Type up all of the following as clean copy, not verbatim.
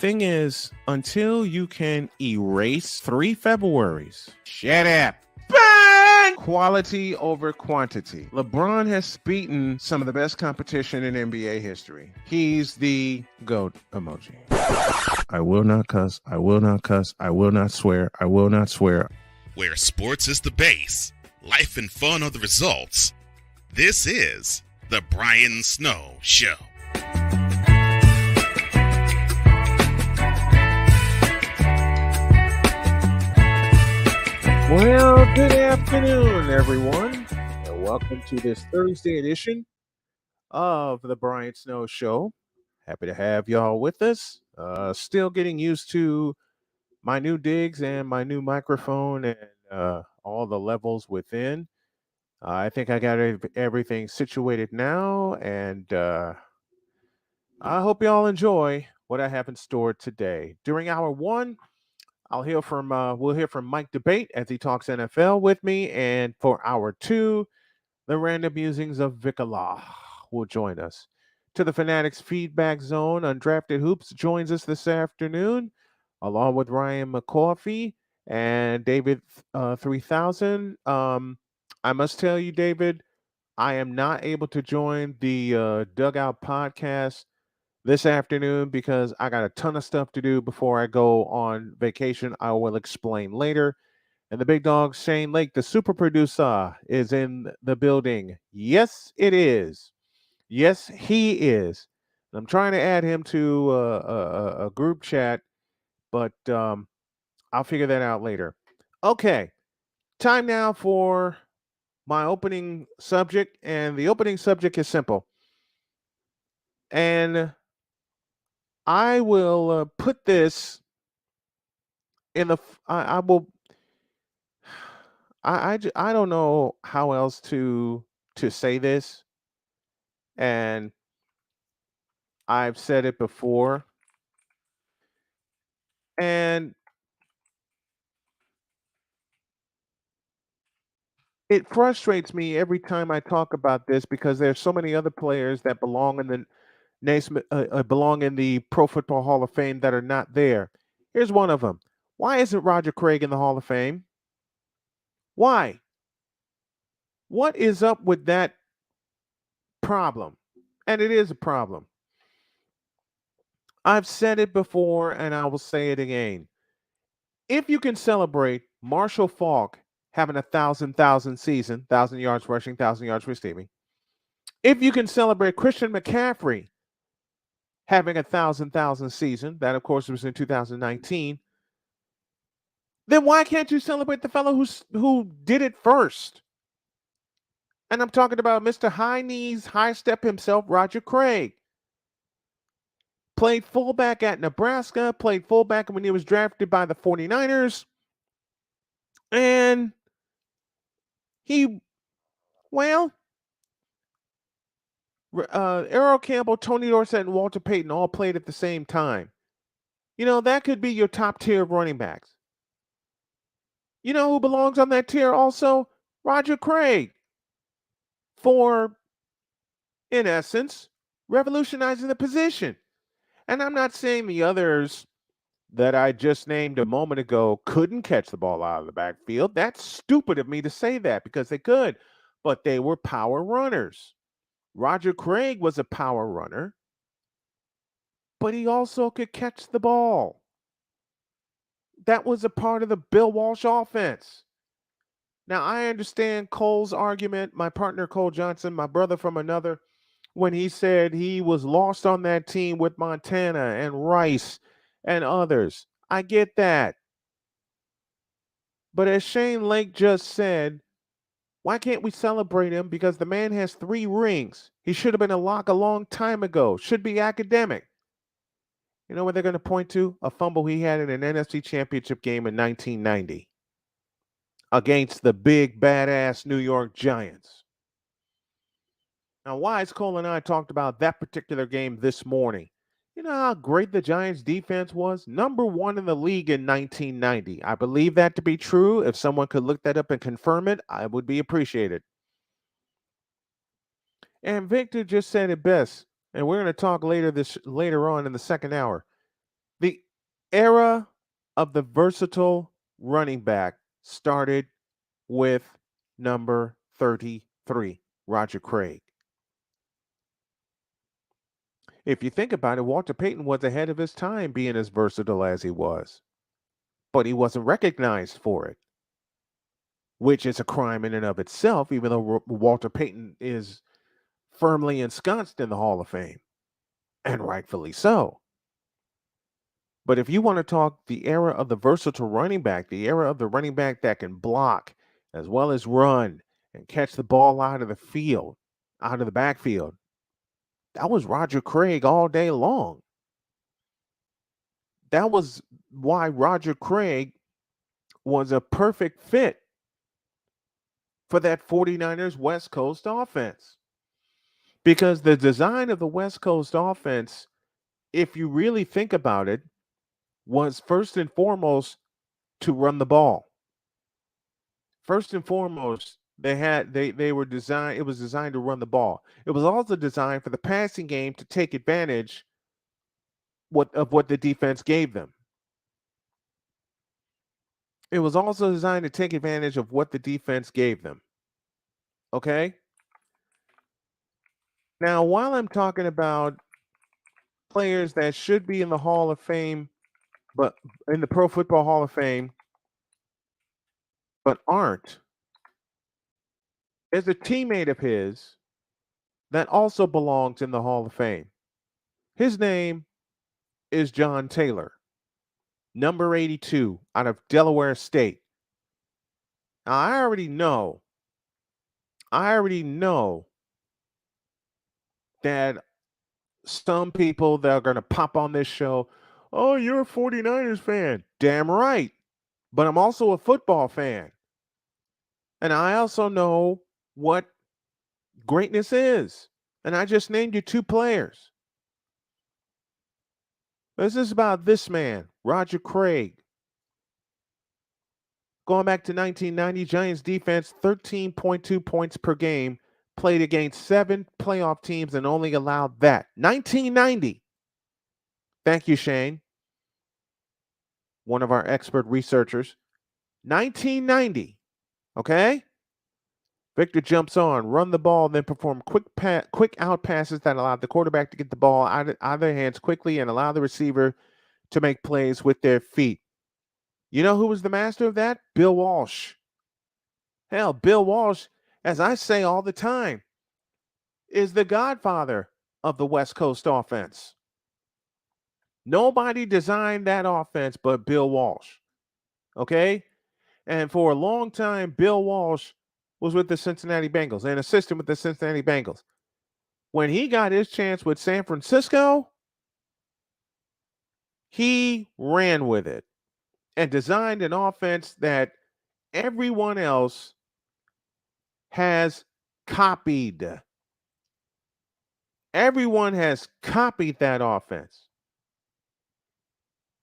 thing is, until you can erase 3 Februaries, shut up. Burn! Quality over quantity. LeBron has beaten some of the best competition in NBA history. He's the GOAT emoji. I will not cuss. I will not cuss. I will not swear. I will not swear. Where sports is the base, life and fun are the results. This is the Brian Snow Show. Well, good afternoon, everyone, and welcome to this Thursday edition of the Brian Snow Show. Happy to have y'all with us. Still getting used to my new digs and my new microphone and all the levels within. I think I got everything situated now, and I hope y'all enjoy what I have in store today. During hour one, we'll hear from Mike Debate as he talks NFL with me, and for hour two, the Random Musings of Vic Allah will join us. To the Fanatics Feedback Zone, Undrafted Hoops joins us this afternoon, along with Ryan McCoffey and David 3000. I must tell you, David, I am not able to join the Dugout podcast this afternoon because I got a ton of stuff to do before I go on vacation. I will explain later. And the big dog, Shane Lake, the super producer, is in the building. Yes, it is. Yes, he is. I'm trying to add him to a group chat, but I'll figure that out later. Okay, time now for my opening subject. And the opening subject is simple. And I will put this in the. I will. I don't know how else to say this, and I've said it before, and it frustrates me every time I talk about this because there's so many other players that belong in the belong in the Pro Football Hall of Fame that are not there. Here's one of them. Why isn't Roger Craig in the Hall of Fame? Why? What is up with that problem? And it is a problem. I've said it before and I will say it again. If you can celebrate Marshall Faulk having a thousand season, 1,000 yards rushing, 1,000 yards receiving, if you can celebrate Christian McCaffrey having a thousand season, that of course was in 2019, then why can't you celebrate the fellow who did it first? And I'm talking about Mr. High Knees, High Step himself, Roger Craig. Played fullback at Nebraska, played fullback when he was drafted by the 49ers. And Errol Campbell, Tony Dorsett, and Walter Payton all played at the same time. You know, that could be your top tier of running backs. You know who belongs on that tier also? Roger Craig. For, in essence, revolutionizing the position. And I'm not saying the others that I just named a moment ago couldn't catch the ball out of the backfield. That's stupid of me to say that because they could, but they were power runners. Roger Craig was a power runner, but he also could catch the ball. That was a part of the Bill Walsh offense. Now, I understand Cole's argument, my partner Cole Johnson, my brother from another, when he said he was lost on that team with Montana and Rice and others. I get that. But as Shane Lake just said, why can't we celebrate him? Because the man has 3 rings. He should have been a lock a long time ago. Should be academic. You know what they're going to point to? A fumble he had in an NFC Championship game in 1990 against the big, badass New York Giants. Now, Wise Cole and I talked about that particular game this morning. You know how great the Giants defense was? Number 1 in the league in 1990. I believe that to be true. If someone could look that up and confirm it, I would be appreciated. And Victor just said it best. And we're going to talk later on in the second hour. The era of the versatile running back started with number 33, Roger Craig. If you think about it, Walter Payton was ahead of his time being as versatile as he was, but he wasn't recognized for it, which is a crime in and of itself, even though Walter Payton is firmly ensconced in the Hall of Fame, and rightfully so. But if you want to talk the era of the versatile running back, the era of the running back that can block as well as run and catch the ball out of the field, out of the backfield, that was Roger Craig all day long. That was why Roger Craig was a perfect fit for that 49ers West Coast offense. Because the design of the West Coast offense, if you really think about it, was first and foremost to run the ball. First and foremost, they were designed, it was designed to run the ball. It was also designed for the passing game to take advantage of what the defense gave them. It was also designed to take advantage of what the defense gave them. Okay? Now, while I'm talking about players that should be in the Hall of Fame, but in the Pro Football Hall of Fame, but aren't, there's a teammate of his that also belongs in the Hall of Fame. His name is John Taylor, number 82 out of Delaware State. Now, I already know that some people that are going to pop on this show, oh, you're a 49ers fan. Damn right. But I'm also a football fan. And I also know what greatness is. And I just named you two players. This is about this man, Roger Craig. Going back to 1990, Giants defense, 13.2 points per game, played against 7 playoff teams and only allowed that. 1990. Thank you, Shane, one of our expert researchers. 1990. Okay? Victor jumps on, run the ball, then perform quick out passes that allowed the quarterback to get the ball out of their hands quickly and allow the receiver to make plays with their feet. You know who was the master of that? Bill Walsh. Hell, Bill Walsh, as I say all the time, is the godfather of the West Coast offense. Nobody designed that offense but Bill Walsh. Okay? And for a long time, Bill Walsh was with the Cincinnati Bengals, an assistant with the Cincinnati Bengals. When he got his chance with San Francisco, he ran with it and designed an offense that everyone else has copied. Everyone has copied that offense.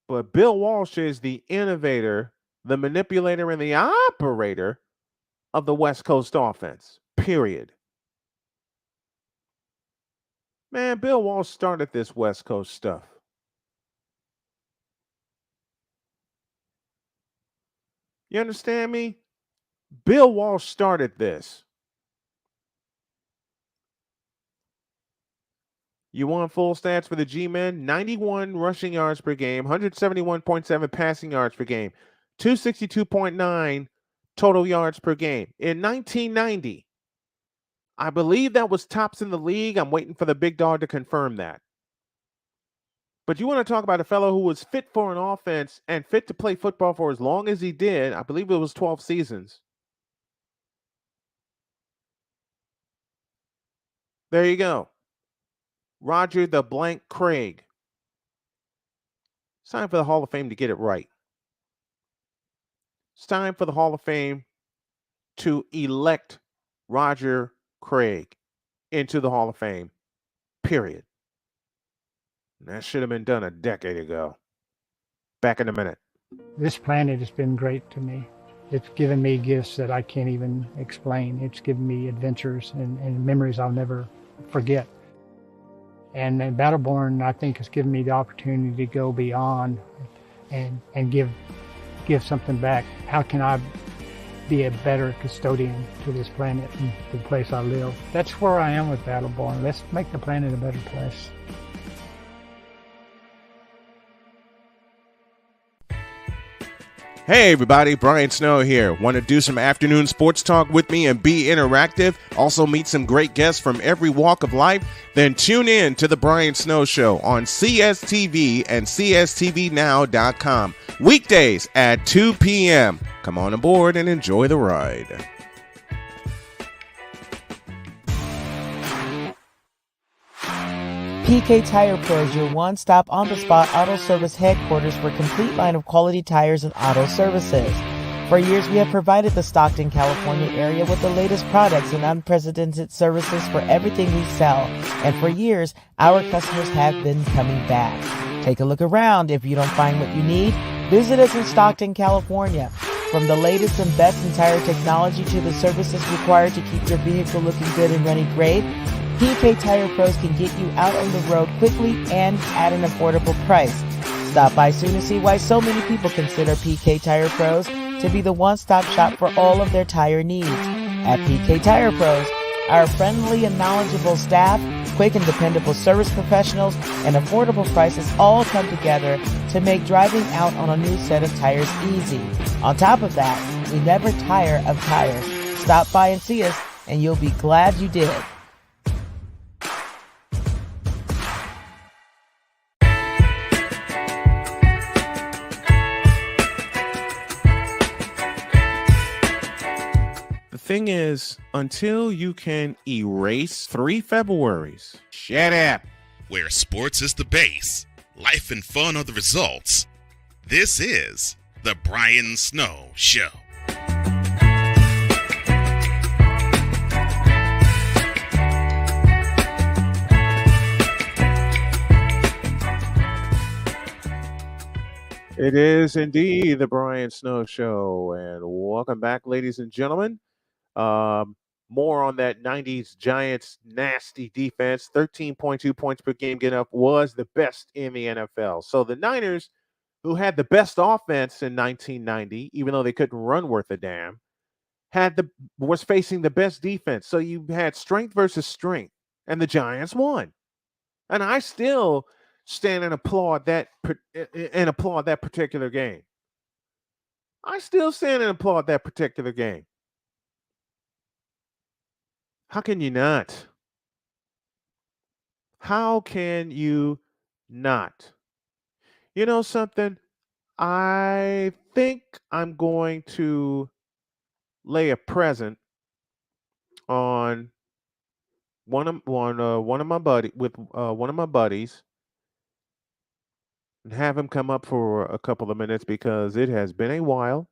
But Bill Walsh is the innovator, the manipulator, and the operator of the West Coast offense, period. Man, Bill Walsh started this West Coast stuff. You understand me? Bill Walsh started this. You want full stats for the G-Men? 91 rushing yards per game, 171.7 passing yards per game, 262.9 total yards per game. In 1990, I believe that was tops in the league. I'm waiting for the big dog to confirm that. But you want to talk about a fellow who was fit for an offense and fit to play football for as long as he did. I believe it was 12 seasons. There you go. Roger the Blank Craig. It's time for the Hall of Fame to get it right. It's time for the Hall of Fame to elect Roger Craig into the Hall of Fame, period. And that should have been done a decade ago. Back in a minute. This planet has been great to me. It's given me gifts that I can't even explain. It's given me adventures and memories I'll never forget. And Battleborn, I think, has given me the opportunity to go beyond and give something back. How can I be a better custodian to this planet and the place I live? That's where I am with Battleborn. Let's make the planet a better place. Hey everybody, Brian Snow here. Want to do some afternoon sports talk with me and be interactive? Also meet some great guests from every walk of life? Then tune in to the Brian Snow Show on CSTV and CSTVnow.com. Weekdays at 2 p.m. Come on aboard and enjoy the ride. PK Tire Pro is your one-stop on-the-spot auto service headquarters for a complete line of quality tires and auto services. For years, we have provided the Stockton, California area with the latest products and unprecedented services for everything we sell. And for years, our customers have been coming back. Take a look around. If you don't find what you need, visit us in Stockton, California. From the latest and best in tire technology to the services required to keep your vehicle looking good and running great, PK Tire Pros can get you out on the road quickly and at an affordable price. Stop by soon to see why so many people consider PK Tire Pros to be the one-stop shop for all of their tire needs. At PK Tire Pros, our friendly and knowledgeable staff, quick and dependable service professionals, and affordable prices all come together to make driving out on a new set of tires easy. On top of that, we never tire of tires. Stop by and see us, and you'll be glad you did. The thing is, until you can erase 3 Februaries, shut up. Where sports is the base, life and fun are the results. This is the Brian Snow Show. It is indeed the Brian Snow Show, and welcome back, ladies and gentlemen. More on that 90s Giants nasty defense. 13.2 points per game getting up was the best in the NFL. So the Niners, who had the best offense in 1990, even though they couldn't run worth a damn, was facing the best defense. So you had strength versus strength, and the Giants won. And I still stand and applaud that particular game. I still stand and applaud that particular game. How can you not? How can you not? You know something? I think I'm going to lay a present on one of my buddies and have him come up for a couple of minutes because it has been a while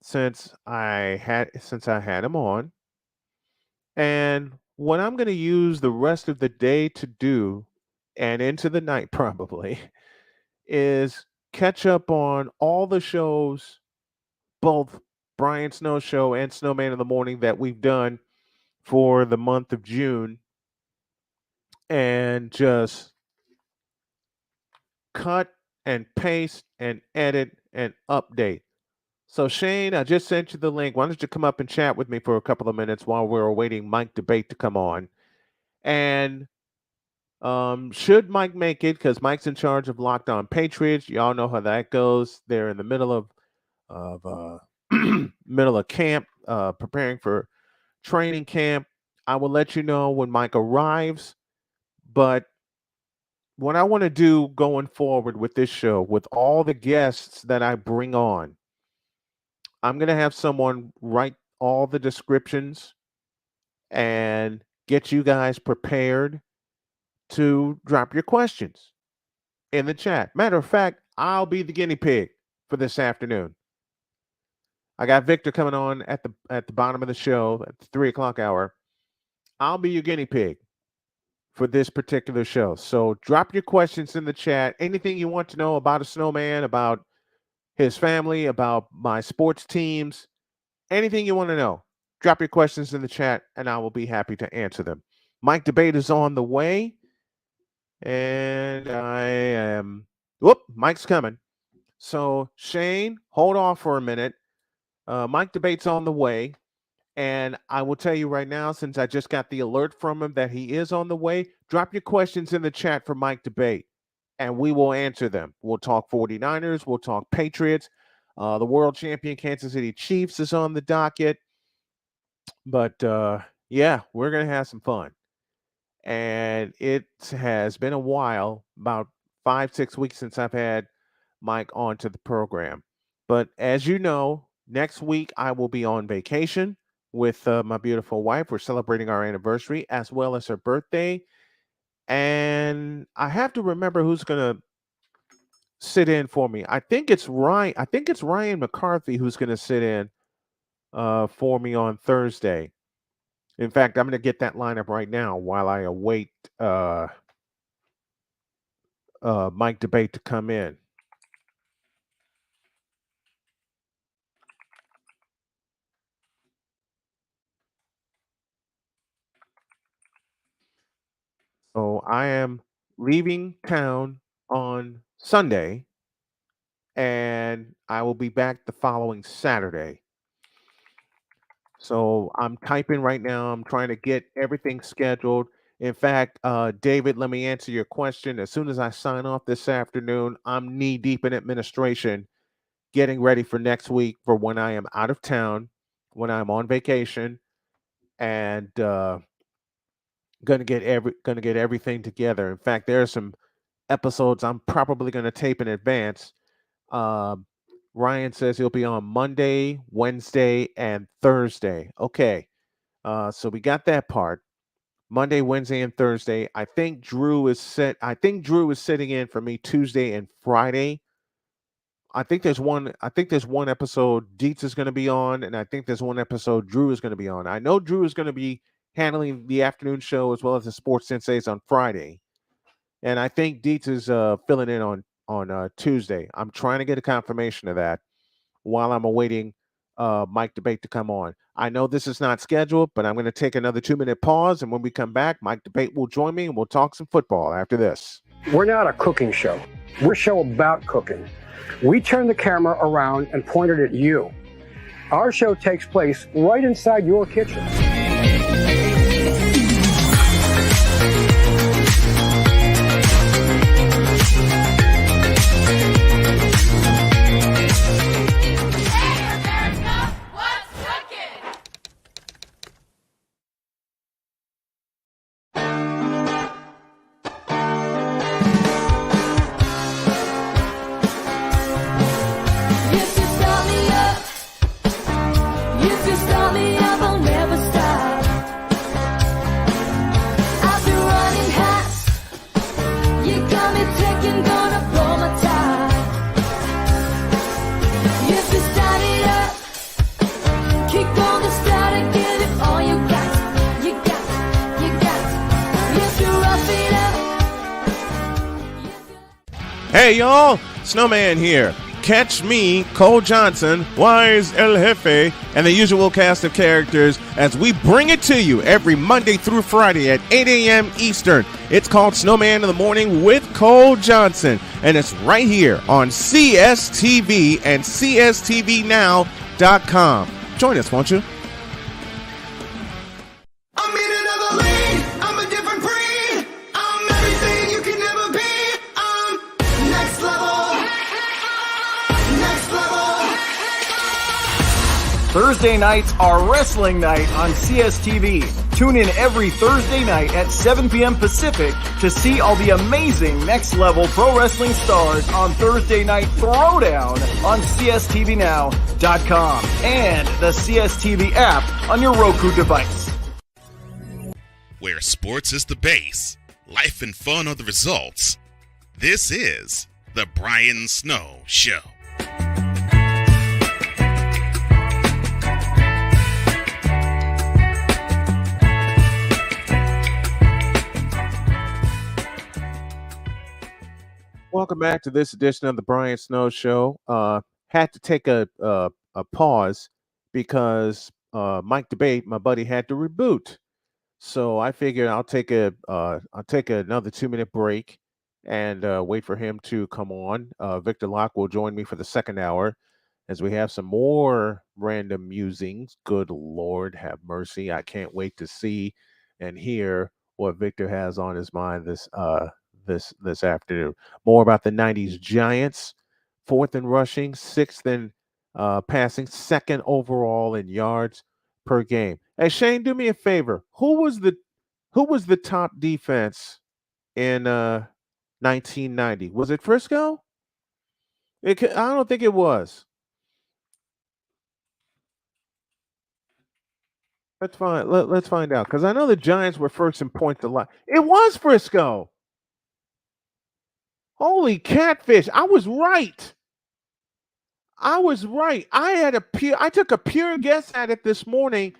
since I had him on. And what I'm going to use the rest of the day to do, and into the night probably, is catch up on all the shows, both Brian Snow Show and Snowman in the Morning, that we've done for the month of June, and just cut and paste and edit and update. So Shane, I just sent you the link. Why don't you come up and chat with me for a couple of minutes while we're awaiting Mike Debate to come on? And should Mike make it, because Mike's in charge of Locked On Patriots, y'all know how that goes. They're in the middle of middle of camp, preparing for training camp. I will let you know when Mike arrives. But what I want to do going forward with this show, with all the guests that I bring on, I'm going to have someone write all the descriptions and get you guys prepared to drop your questions in the chat. Matter of fact, I'll be the guinea pig for this afternoon. I got Victor coming on at the bottom of the show at the 3:00 hour. I'll be your guinea pig for this particular show. So drop your questions in the chat. Anything you want to know about a snowman, about his family, about my sports teams, anything you want to know, drop your questions in the chat and I will be happy to answer them. Mike Debate is on the way. And I am, whoop, Mike's coming. So, Shane, hold on for a minute. Mike Debate's on the way. And I will tell you right now, since I just got the alert from him that he is on the way, drop your questions in the chat for Mike Debate and we will answer them. We'll talk 49ers, we'll talk Patriots. The world champion Kansas City Chiefs is on the docket. But yeah, we're going to have some fun. And it has been a while, about 5-6 weeks since I've had Mike onto the program. But as you know, next week I will be on vacation with my beautiful wife. We're celebrating our anniversary as well as her birthday. And I have to remember who's going to sit in for me. I think it's Ryan McCarthy who's going to sit in for me on Thursday. In fact, I'm going to get that lineup right now while I await Mike Debate to come in. So I am leaving town on Sunday, and I will be back the following Saturday. So I'm typing right now. I'm trying to get everything scheduled. In fact, David, let me answer your question. As soon as I sign off this afternoon, I'm knee deep in administration, getting ready for next week for when I am out of town, when I'm on vacation, and gonna get everything together. In fact, there are some episodes I'm probably gonna tape in advance. Um, Ryan says he'll be on Monday, Wednesday, and Thursday. Okay, so we got that part. Monday, Wednesday, and Thursday. I think Drew is sitting in for me Tuesday and Friday. I think there's one episode Dietz is going to be on, and I think there's one episode Drew is going to be on. I know Drew is going to be handling the afternoon show as well as the Sports Sensays on Friday, and I think Dietz is filling in on Tuesday. I'm trying to get a confirmation of that while I'm awaiting Mike Debate to come on. I know this is not scheduled, but I'm going to take another 2-minute pause, and when we come back, Mike Debate will join me, and we'll talk some football after this. We're not a cooking show. We're a show about cooking. We turn the camera around and point it at you. Our show takes place right inside your kitchen. Hey y'all, Snowman here. Catch me, Cole Johnson, Wise El Jefe, and the usual cast of characters as we bring it to you every Monday through Friday at 8 a.m. Eastern. It's called Snowman in the Morning with Cole Johnson, and it's right here on CSTV and CSTVnow.com. Join us, won't you? Thursday nights are wrestling night on CSTV. Tune in every Thursday night at 7 p.m. Pacific to see all the amazing next-level pro wrestling stars on Thursday Night Throwdown on CSTVnow.com and the CSTV app on your Roku device. Where sports is the base, life and fun are the results. This is The Brian Snow Show. Welcome back to this edition of the Brian Snow Show. Had to take a pause because Mike Debate, my buddy, had to reboot. So I figured I'll take another 2 minute break and wait for him to come on. Victor Locke will join me for the second hour as we have some more random musings. Good Lord, have mercy! I can't wait to see and hear what Victor has on his mind this afternoon. More about the '90s Giants, fourth in rushing, sixth in passing, second overall in yards per game. Hey Shane, do me a favor. Who was the top defense in 1990? Was it Frisco? I don't think it was. Let's find out because I know the Giants were first in point to line. It was Frisco. Holy catfish! I was right. I was right. I took a pure guess at it this morning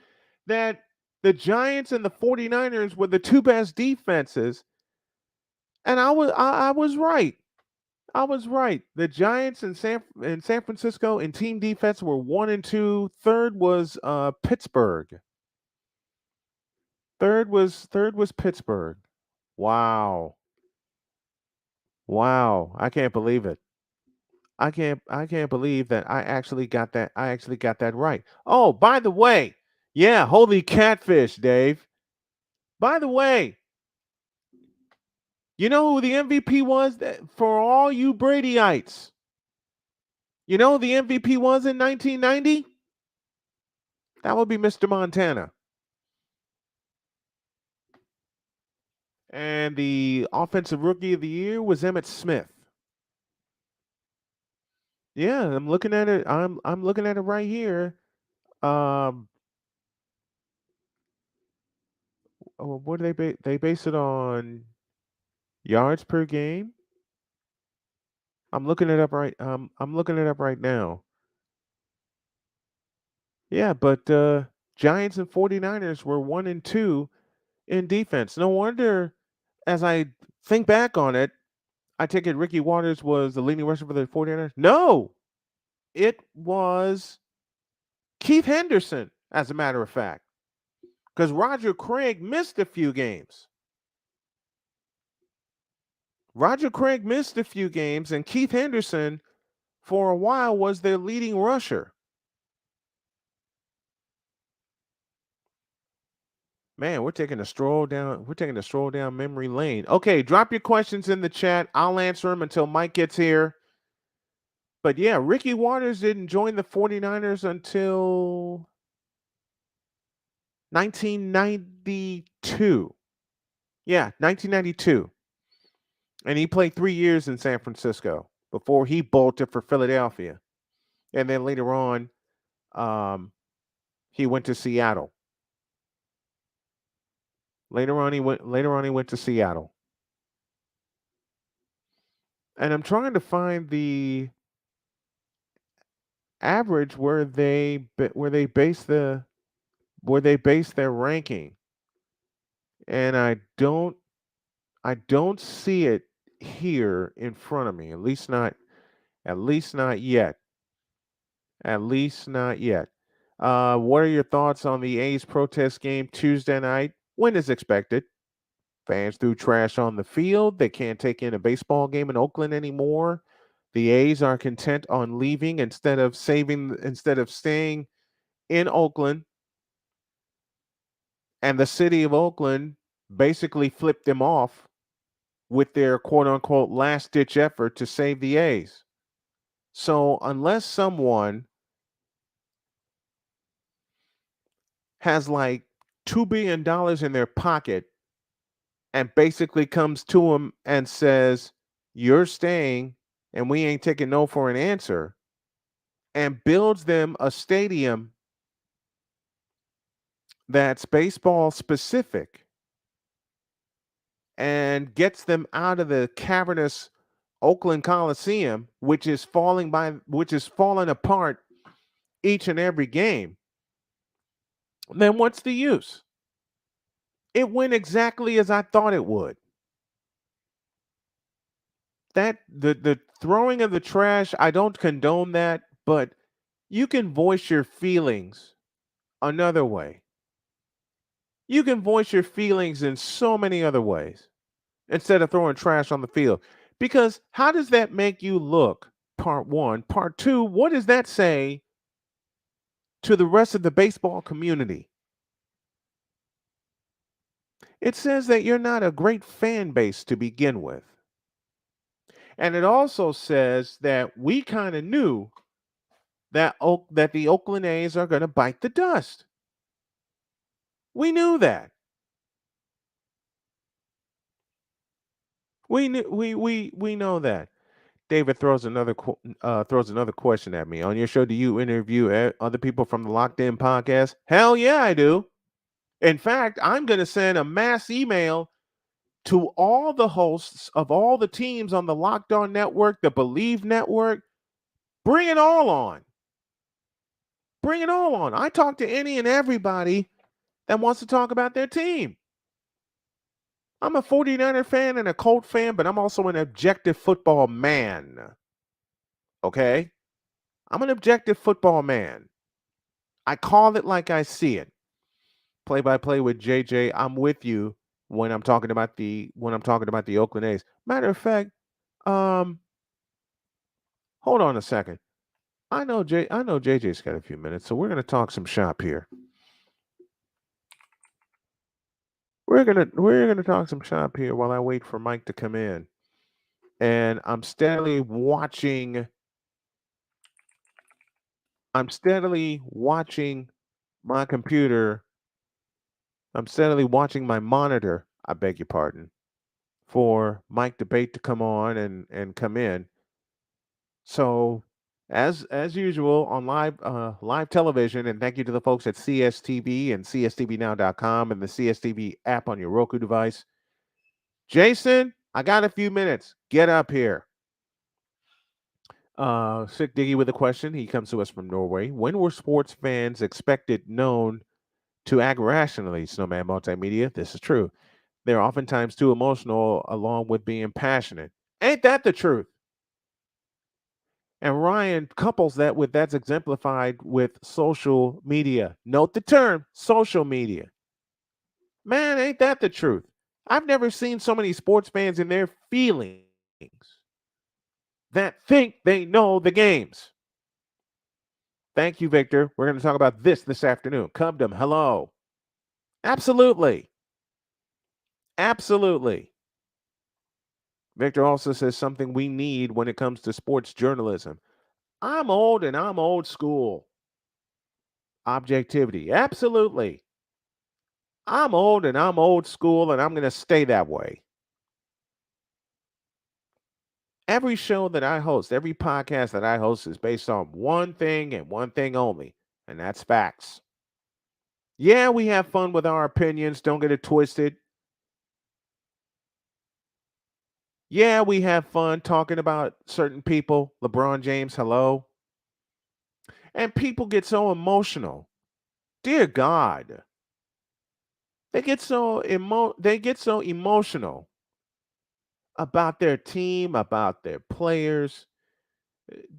that the Giants and the 49ers were the two best defenses, and I was right. I was right. The Giants in San Francisco in team defense were 1 and 2. Third was Pittsburgh. Third was Pittsburgh. Wow. Wow. I can't believe it. I can't believe that I actually got that right. Oh, by the way, yeah, holy catfish, Dave. By the way, you know who the MVP was for all you Bradyites? You know who the MVP was in 1990? That would be Mr. Montana. And the offensive rookie of the year was Emmitt Smith. Yeah, I'm looking at it. I'm looking at it right here. Um, what do they base it on yards per game? I'm looking it up right. I'm looking it up right now. Yeah, but Giants and 49ers were 1 and 2 in defense. No wonder, as I think back on it, I take it Ricky Waters was the leading rusher for the 49ers. No, it was Keith Henderson, as a matter of fact, because Roger Craig missed a few games. Roger Craig missed a few games, and Keith Henderson, for a while, was their leading rusher. Man, we're taking a stroll down. We're taking a stroll down memory lane. Okay, drop your questions in the chat. I'll answer them until Mike gets here. But yeah, Ricky Waters didn't join the 49ers until 1992. Yeah, 1992. And he played 3 years in San Francisco before he bolted for Philadelphia. And then later on, he went to Seattle. Later on, he went to Seattle. And I'm trying to find the average where they base their ranking, and I don't see it here in front of me. At least not yet. At least not yet. What are your thoughts on the A's protest game Tuesday night? When is expected? Fans threw trash on the field. They can't take in a baseball game in Oakland anymore. The A's are content on leaving instead of staying in Oakland. And the city of Oakland basically flipped them off with their quote unquote last ditch effort to save the A's. So unless someone has like $2 billion in their pocket and basically comes to them and says, "You're staying and we ain't taking no for an answer," and builds them a stadium that's baseball specific and gets them out of the cavernous Oakland Coliseum, which is falling apart each and every game, then what's the use? It went exactly as I thought it would. That the throwing of the trash, I don't condone that, but you can voice your feelings another way. You can voice your feelings in so many other ways instead of throwing trash on the field. Because how does that make you look? Part one. Part two, what does that say to the rest of the baseball community? It says that you're not a great fan base to begin with. And it also says that we kind of knew that the Oakland A's are going to bite the dust. We knew that. We know that. David throws another question at me. On your show, do you interview other people from the Locked In podcast? Hell yeah, I do. In fact, I'm going to send a mass email to all the hosts of all the teams on the Locked On Network, the Believe Network. Bring it all on. Bring it all on. I talk to any and everybody that wants to talk about their team. I'm a 49er fan and a Colt fan, but I'm also an objective football man. Okay? I'm an objective football man. I call it like I see it. Play by play with JJ. I'm with you when I'm talking about the Oakland A's. Matter of fact, hold on a second. I know JJ's got a few minutes, so we're gonna talk some shop here. We're gonna talk some shop here while I wait for Mike to come in. And I'm steadily watching my computer. I'm steadily watching my monitor, I beg your pardon, for Mike Debate to come on and come in. So as usual on live television, and thank you to the folks at CSTV and CSTVnow.com and the CSTV app on your Roku device. Jason, I got a few minutes. Get up here. Sick Diggy with a question. He comes to us from Norway. When were sports fans expected known to act rationally? Snowman Multimedia. This is true. They're oftentimes too emotional along with being passionate. Ain't that the truth? And Ryan couples that with that's exemplified with social media. Note the term social media. Man, ain't that the truth? I've never seen so many sports fans in their feelings that think they know the games. Thank you, Victor. We're going to talk about this afternoon. Cubdom, hello. Absolutely. Absolutely. Victor also says something we need when it comes to sports journalism. I'm old and I'm old school. Objectivity. Absolutely. I'm old and I'm old school and I'm going to stay that way. Every show that I host, every podcast that I host is based on one thing and one thing only, and that's facts. Yeah, we have fun with our opinions. Don't get it twisted. Yeah, we have fun talking about certain people. LeBron James, hello. And people get so emotional. Dear God. They get so emotional about their team, about their players.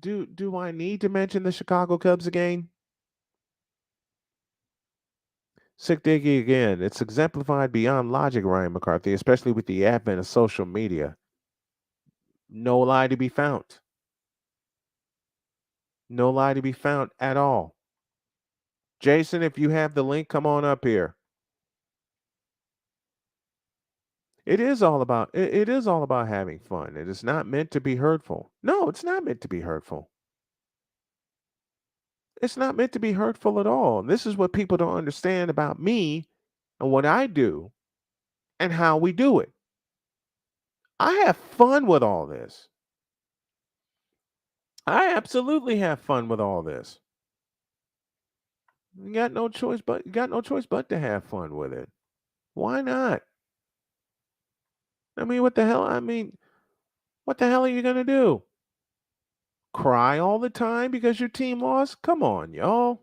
Do I need to mention the Chicago Cubs again? Sick Diggy again. It's exemplified beyond logic, Ryan McCarthy, especially with the advent of social media. No lie to be found. No lie to be found at all. Jason, if you have the link, come on up here. It is all about having fun. It is not meant to be hurtful. No, it's not meant to be hurtful. It's not meant to be hurtful at all. And this is what people don't understand about me and what I do and how we do it. I have fun with all this. I absolutely have fun with all this. You got no choice but to have fun with it. Why not? I mean, what the hell? What the hell are you gonna do? Cry all the time because your team lost? Come on, y'all.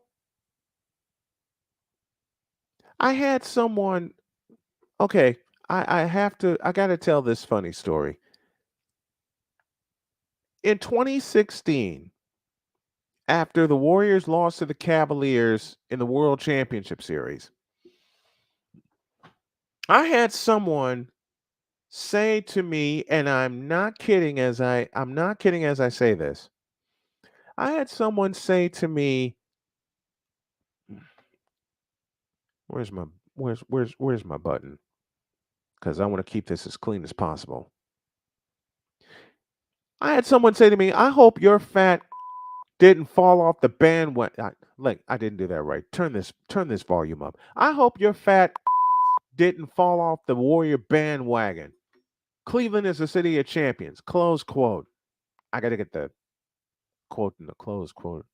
I had someone. Okay, I gotta tell this funny story. In 2016, after the Warriors lost to the Cavaliers in the World Championship Series, I had someone say to me, and I'm not kidding as I say this. I had someone say to me, "Where's my where's my button?" Because I want to keep this as clean as possible. I had someone say to me, "I hope your fat didn't fall off the bandwagon." Like I didn't do that right. Turn this volume up. I hope your fat didn't fall off the Warrior bandwagon. Cleveland is the city of champions. Close quote. I got to get the quote and the close quote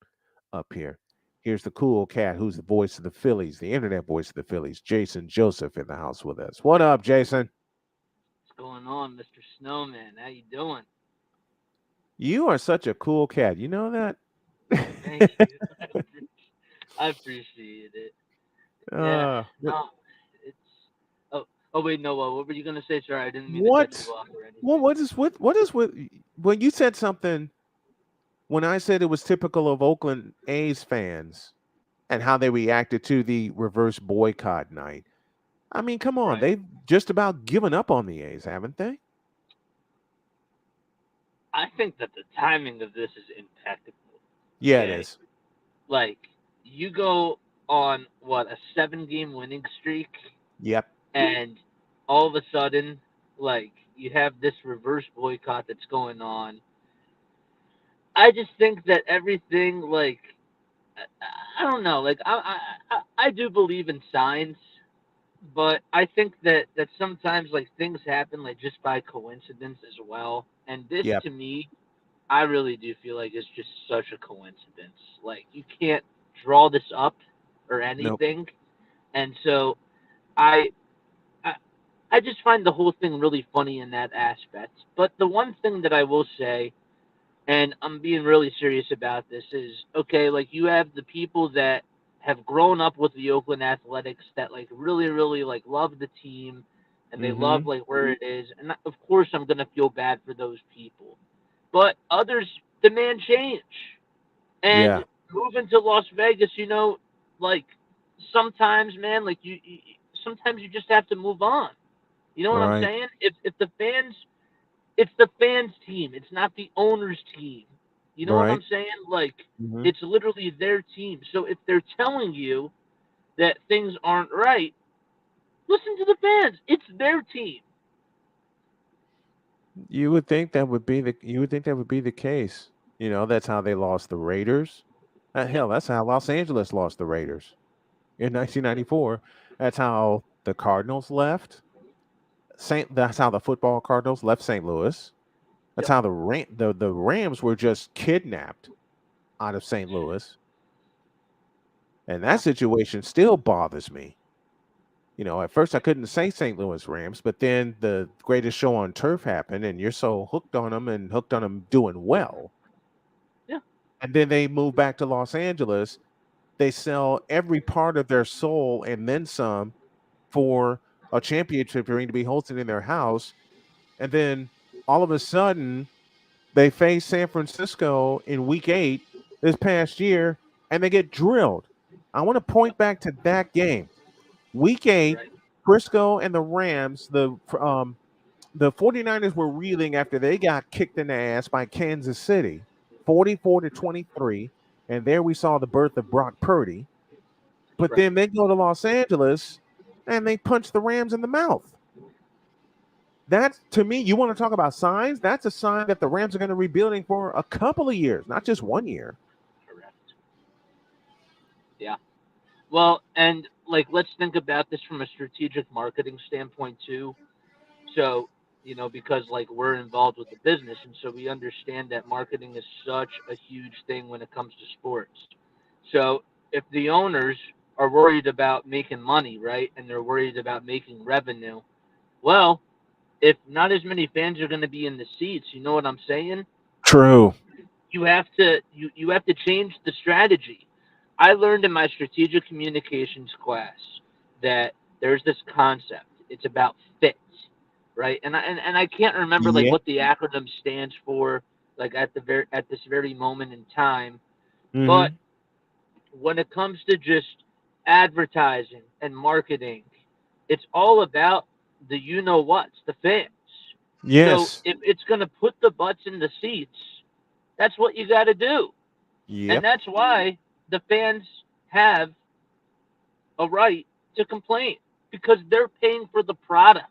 up here. Here's the cool cat who's the voice of the Phillies, the internet voice of the Phillies, Jason Joseph in the house with us. What up, Jason? What's going on, Mr. Snowman? How you doing? You are such a cool cat. You know that? Thank you. I appreciate it. Yeah. What No, it's. Oh, oh wait, no. What were you gonna say? Sorry, I didn't mean to cut you what off or anything. what is with when you said something when I said it was typical of Oakland A's fans and how they reacted to the reverse boycott night. I mean, come on, Right. they've just about given up on the A's, haven't they? I think that the timing of this is impeccable. Yeah, it Okay, is. like you go on what a 7 game winning streak, Yep. and all of a sudden, like you have this reverse boycott that's going on. I just think that everything like I don't know. Like I do believe in signs, but I think that sometimes like things happen like just by coincidence as well. And this Yep. to me, I really do feel like it's just such a coincidence. Like you can't draw this up or Nope. anything. And so I I, I just find the whole thing really funny in that aspect. But the one thing that I will say, and I'm being really serious about this, is okay, like you have the people that have grown up with the Oakland Athletics that like really like love the team and they love Mm-hmm. like where it is. And of course I'm going to feel bad for those people. But others demand change. And Yeah. moving to Las Vegas, like sometimes man, like you sometimes you just have to move on. You know what I'm Right. saying? If the fans it's the fans' team. It's not the owner's team. You know what Right. I'm saying? Like Mm-hmm. it's literally their team. So if they're telling you that things aren't right, listen to the fans. It's their team. You would think that would be the case. You know, that's how they lost the Raiders. Yep. Hell, that's how Los Angeles lost the Raiders in Yep. 1994. That's how the Cardinals left. That's how the football Cardinals left St. Louis. That's Yep. how the Rams were just kidnapped out of St. Louis. And that Yeah. situation still bothers me. You know, at first I couldn't say St. Louis Rams, but then the greatest show on turf happened, and you're so hooked on them and hooked on them doing well. Yeah. And then they move back to Los Angeles. They sell every part of their soul and then some for a championship ring to be hosted in their house. And then all of a sudden, they face San Francisco in week 8 this past year, and they get drilled. I want to Yep. point back to that game. Week 8, Right. Frisco and the Rams, the 49ers were reeling after they got kicked in the ass by Kansas City, 44-23. And there we saw the birth of Brock Purdy. But Right. then they go to Los Angeles and they punch the Rams in the mouth. That's to me, you want to talk about signs? That's a sign that the Rams are going to be rebuilding for a couple of years, not just one year. Correct. Yeah. Well, and like let's think about this from a strategic marketing standpoint too. So, because like we're involved with the business, and so we understand that marketing is such a huge thing when it comes to sports. So, if the owners are worried about making money, right, and they're worried about making revenue, well, if not as many fans are going to be in the seats, you know what I'm saying? True. You have to change the strategy. I learned in my strategic communications class that there's this concept. It's about fit, right? And I can't remember like Yeah. what the acronym stands for, like at this very moment in time. But Mm-hmm. when it comes to just advertising and marketing, it's all about the you-know-whats, the fans. So Yes. if it's going to put the butts in the seats, that's what you got to do. And Yep. that's why the fans have a right to complain because they're paying for the product.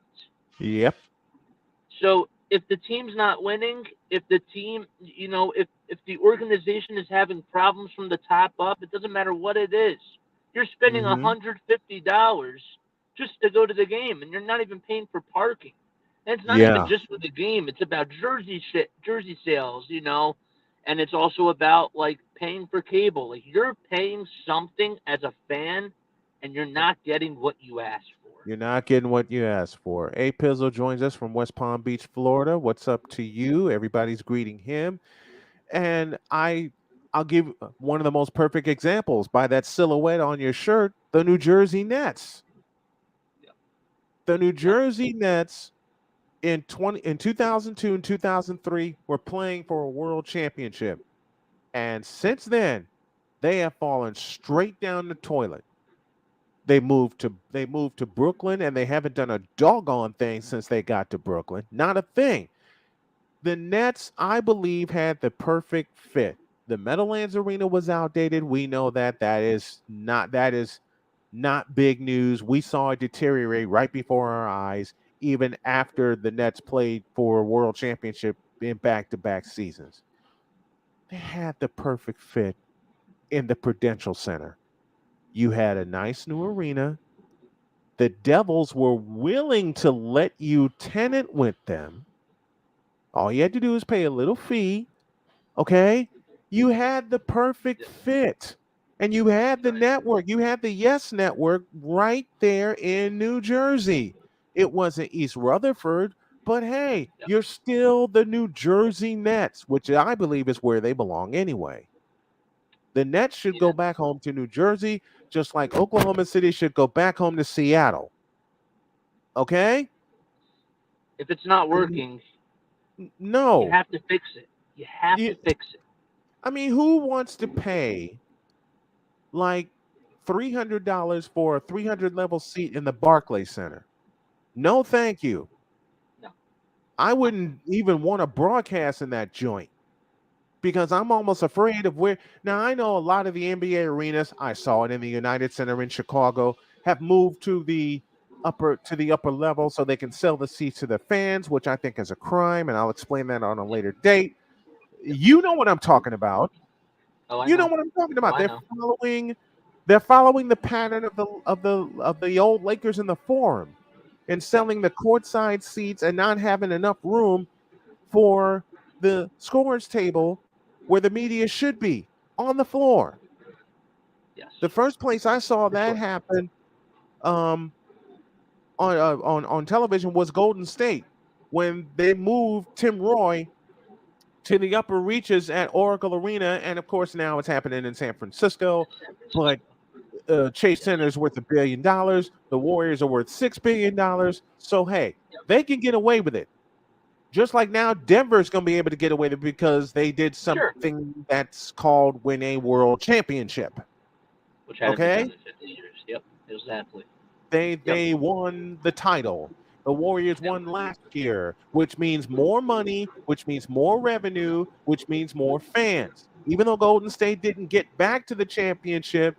Yep. So if the team's not winning, if the team, if the organization is having problems from the top up, it doesn't matter what it is. You're spending Mm-hmm. $150 just to go to the game, and you're not even paying for parking. And it's not even Yeah. just for the game; it's about jersey sales, and it's also about like paying for cable. Like you're paying something as a fan, and you're not getting what you asked for. You're not getting what you asked for. A Pizzle joins us from West Palm Beach, Florida. What's up to you? Everybody's greeting him. And I'll give one of the most perfect examples by that silhouette on your shirt, the New Jersey Nets. Yep. The New Yep. Jersey Nets in 2002 and 2003 were playing for a world championship. And since then, they have fallen straight down the toilet. They moved to Brooklyn and they haven't done a doggone thing since they got to Brooklyn. Not a thing. The Nets, I believe, had the perfect fit. The Meadowlands Arena was outdated. We know that is not big news. We saw it deteriorate right before our eyes, even after the Nets played for a world championship in back-to-back seasons. They had the perfect fit in the Prudential Center. You had a nice new arena. The Devils were willing to let you tenant with them. All you had to do is pay a little fee. Okay. You had the perfect Yep. fit. And you had the Right. network. You had the Yes Network right there in New Jersey. It wasn't East Rutherford, but hey, Yep. you're still the New Jersey Nets, which I believe is where they belong anyway. The Nets should Yeah. go back home to New Jersey, just like Oklahoma City should go back home to Seattle. Okay? If it's not And working, you no. have to fix it. You have to You, fix it. I mean, who wants to pay like $300 for a 300 level seat in the Barclays Center? No, thank you. No. I No. wouldn't even want to broadcast in that joint because I'm almost afraid of where. Now, I know a lot of the NBA arenas, I saw it in the United Center in Chicago, have moved to the upper level so they can sell the seats to the fans, which I think is a crime, and I'll explain that on a Yep. later date. Yep. You know what I'm talking about. Oh, I You know know. what I'm talking Oh, about. I They're know. following they're following the pattern of the old Lakers in the Forum and Yep. selling the courtside seats and not having enough room for the scorers table where the media should be on the floor. Yes. The first place I saw For that sure. happen um, on television was Golden State when they moved Tim Roy to the upper reaches at Oracle Arena, and of course now it's happening in San Francisco. San But Francisco. Chase Yes. Center is worth $1 billion. The Warriors are worth $6 billion. So hey, Yep. they can get away with it. Just like now, Denver's going to be able to get away with it because they did Sure. something that's called win a world championship. Which hadn't been done Okay, in 50 years. Yep. Exactly. they Yep. they won the title. The Warriors Yep. won last year, which means more money, which means more revenue, which means more fans. Even though Golden State didn't get back to the championship,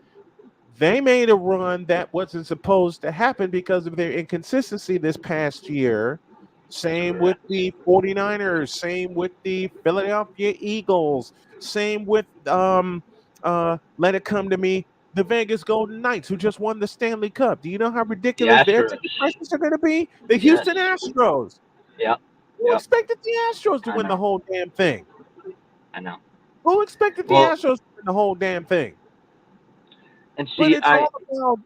they made a run that wasn't supposed to happen because of their inconsistency this past year. Same with Correct. the 49ers, same with the Philadelphia Eagles, same with let it come to me, the Vegas Golden Knights, who just won the Stanley Cup. Do you know how The ridiculous their Astros. ticket prices are going to be? The Yes. Houston Astros. Yep. Who Yep. expected the Astros to I win the know. whole damn thing? I know. Who expected the Well, Astros to win the whole damn thing? and But see, it's all about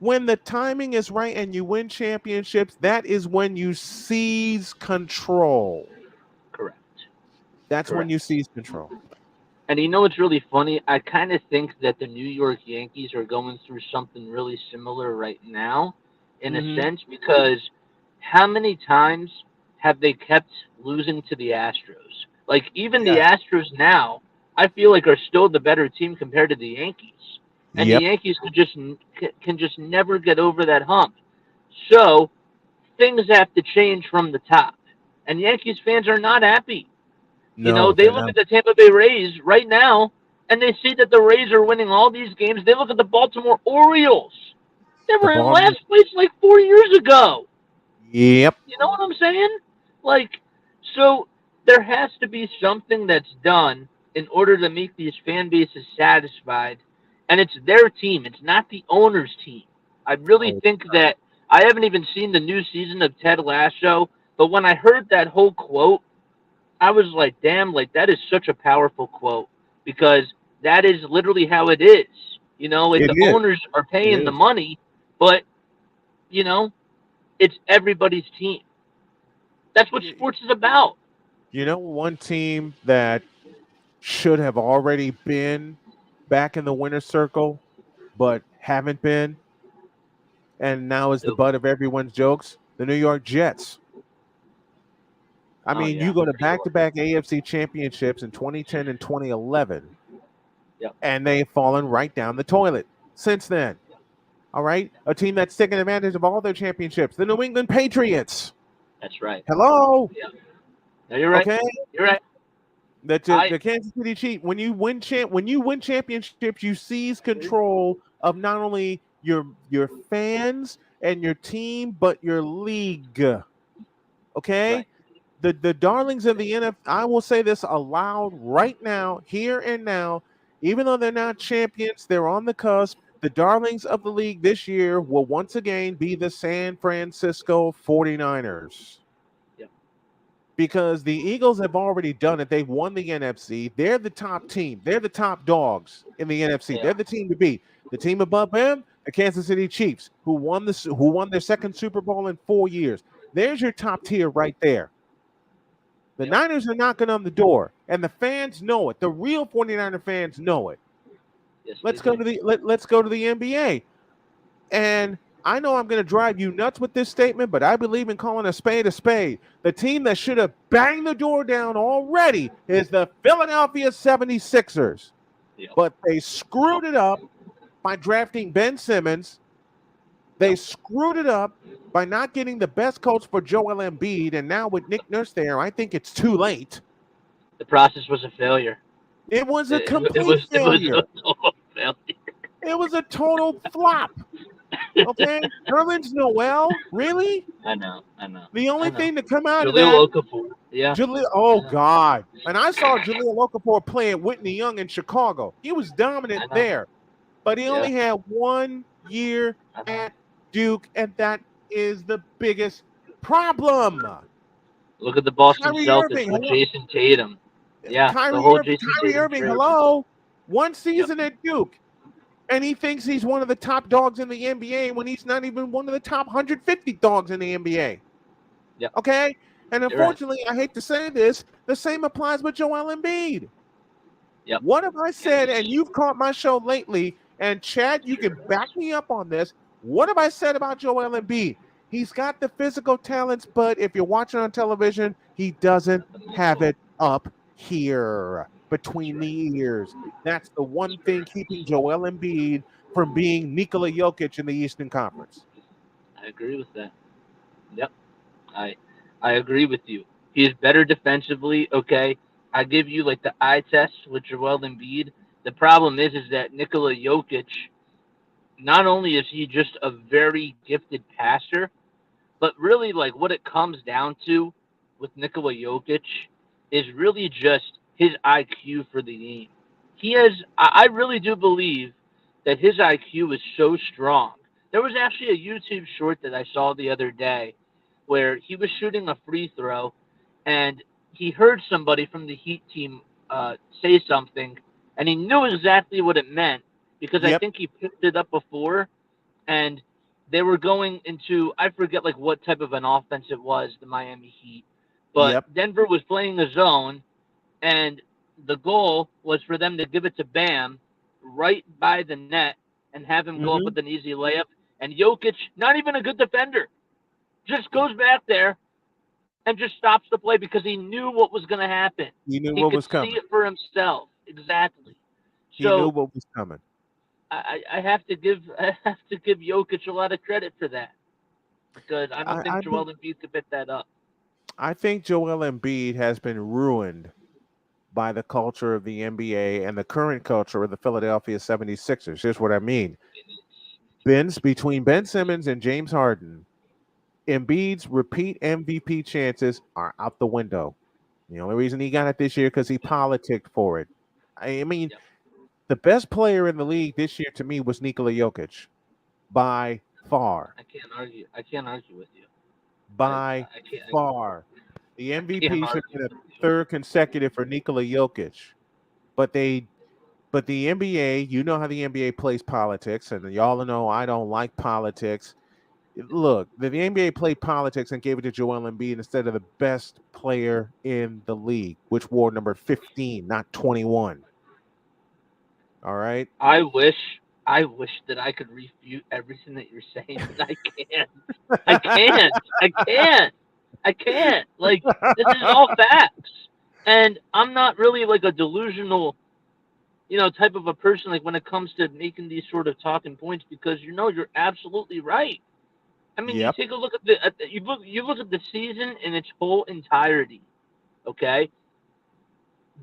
when the timing is right and you win championships, that is when you seize control. correct. That's when Correct. you seize control. And you know what's really funny? I kind of think that the New York Yankees are going through something really similar right now, in a Hmm. sense, because how many times have they kept losing to the Astros? Like, even the Yes. Astros now, I feel like are still the better team compared to the Yankees. And the Yep. Yankees can just never get over that hump. So things have to change from the top. And Yankees fans are not happy. No, They they're look not. at the Tampa Bay Rays right now and they see that the Rays are winning all these games. They look at the Baltimore Orioles. They The were in Baltimore. last place like 4 years ago. Yep. You know what I'm saying? Like, so there has to be something that's done in order to make these fan bases satisfied. And it's their team, it's not the owner's team. I really Oh, think that I haven't even seen the new season of Ted Lasso, but when I heard that whole quote, I was like, damn, like that is such a powerful quote because that is literally how it is. Like it the is. owners are It paying the is. money, but, you know, it's everybody's team. That's what You, sports is about. you know, one team that should have already been back in the winner's circle, but haven't been, and now is the butt of everyone's jokes. The New York Jets. I Oh mean, yeah, you go to for sure. back-to-back AFC championships in 2010 and 2011, Yep, and they've fallen right down the toilet since then. All right, a team that's taken advantage of all their championships, the New England Patriots. that's right. Hello, Yeah, no, you're right. okay. You're right. The, I the Kansas City Chiefs. When you win championships, you seize control of not only your fans and your team, but your league. Okay, right. the darlings of the NFL. I will say this aloud right now, here and now. Even though they're not champions, they're on the cusp. The darlings of the league this year will once again be the San Francisco 49ers Yep, because the Eagles have already done it. They've won the NFC. They're the top team. They're the top dogs in the NFC. they They're are. the team to beat. The team above them, the Kansas City Chiefs, who won their second Super Bowl in 4 years. There's your top tier right there. The Yep. Niners are knocking on the door, and the fans know it. The real 49er fans know it. Yes, they Let's go do. to the let's go to the NBA. And I know I'm going to drive you nuts with this statement, but I believe in calling a spade a spade. The team that should have banged the door down already is the Philadelphia 76ers. Yep. But they screwed it up by drafting Ben Simmons. They Yep. screwed it up by not getting the best coach for Joel Embiid. And now with Nick Nurse there, I think it's too late. The process was a failure. It was a It complete was failure. a total failure. It was a total flop. Okay, Nerlens Noel, really? I know. I know. The I only know. thing to come out of that, Jaleel Okafor. Yeah. Oh I know. God! And I saw Jaleel Okafor play at Whitney Young in Chicago. He was dominant I know. there, but he Yeah. only had 1 year I know. at Duke, and that is the biggest problem. Look at the Boston Kyrie Celtics Irving, with hello. Jason Tatum. Yeah, the Kyrie whole Irving, Jason Kyrie Tatum Irving, trade. hello. One Yep. season at Duke, and he thinks he's one of the top dogs in the NBA when he's not even one of the top 150 dogs in the NBA. Yep. Okay? And You're right. unfortunately, I hate to say this, the same applies with Joel Embiid. Yep. What have I said? And you've caught my show lately, and Chad, you can back me up on this. What have I said about Joel Embiid? He's got the physical talents, but if you're watching on television, he doesn't have it up here between the ears. That's the one thing keeping Joel Embiid from being Nikola Jokic in the Eastern Conference. I agree with that. Yep. I I agree with you. He is better defensively. Okay. I give you like the eye test with Joel Embiid. The problem is that Nikola Jokic, not only is he just a very gifted passer, but really like what it comes down to with Nikola Jokic is really just his IQ for the game. He has I really do believe that his IQ is so strong. There was actually a YouTube short that I saw the other day where he was shooting a free throw and he heard somebody from the Heat team say something and he knew exactly what it meant because I Yep, think he picked it up before and they were going into I forget like what type of an offense it was, the Miami Heat. But yep. Denver was playing a zone and the goal was for them to give it to Bam right by the net and have him go up Mm-hmm. with an easy layup. And Jokic, not even a good defender, just goes back there and just stops the play because he knew what was going to happen. He knew He what could was see coming. it for himself. Exactly. He knew So what was coming. I have to give Jokic a lot of credit for that. because I don't I, think I be- Joel Embiid could pick that up. I think Joel Embiid has been ruined by the culture of the NBA and the current culture of the Philadelphia 76ers. Here's what I mean. Between Ben Simmons and James Harden, Embiid's repeat MVP chances are out the window. The only reason he got it this year because he politicked for it. I mean, Yep. the best player in the league this year to me was Nikola Jokic by far. I can't argue. I can't argue with you. I By I can't far. The I can't MVP should have argue been a with you. third consecutive for Nikola Jokic. But the NBA, you know how the NBA plays politics, and y'all know I don't like politics. Look, the NBA played politics and gave it to Joel Embiid instead of the best player in the league, which wore number 15, not 21. All right. I wish I wish that I could refute everything that you're saying, but I can't. I can't. I can't. I can't. Like this is all facts. And I'm not really like a delusional, type of a person like when it comes to making these sort of talking points because you're absolutely right. I mean, you Yep. take a look at you look at the season in its whole entirety. Okay,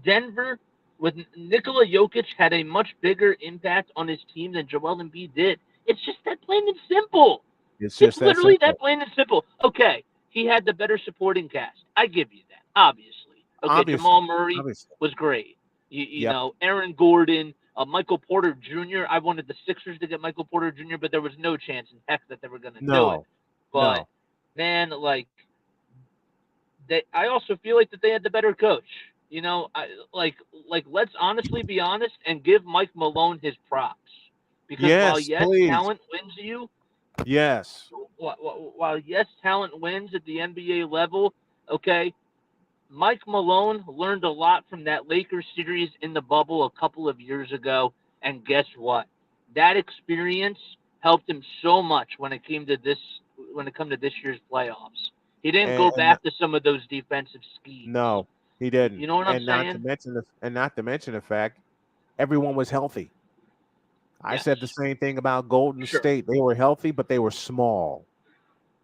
Denver with Nikola Jokic had a much bigger impact on his team than Joel Embiid did. It's just that plain and simple. It's It's just that literally that simple. plain and simple. Okay, he had the better supporting cast. I give you that, obviously. Okay, Obviously. Jamal Murray Obviously. was great. You Yep. know, Aaron Gordon, Michael Porter Jr. I wanted the Sixers to get Michael Porter Jr., but there was no chance in heck that they were going to do it. No. But No. man, like I also feel like that they had the better coach. Like let's honestly be honest and give Mike Malone his props because while Yes, yes, please. talent wins you, Yes. while yes, talent wins at the NBA level, okay, Mike Malone learned a lot from that Lakers series in the bubble a couple of years ago, and guess what? That experience helped him so much when it come to this year's playoffs. He didn't go And back to some of those defensive schemes. no, he didn't. You know what I'm And saying? not to mention the fact everyone was healthy. I Yes. said the same thing about Golden Sure. State. They were healthy, but they were small.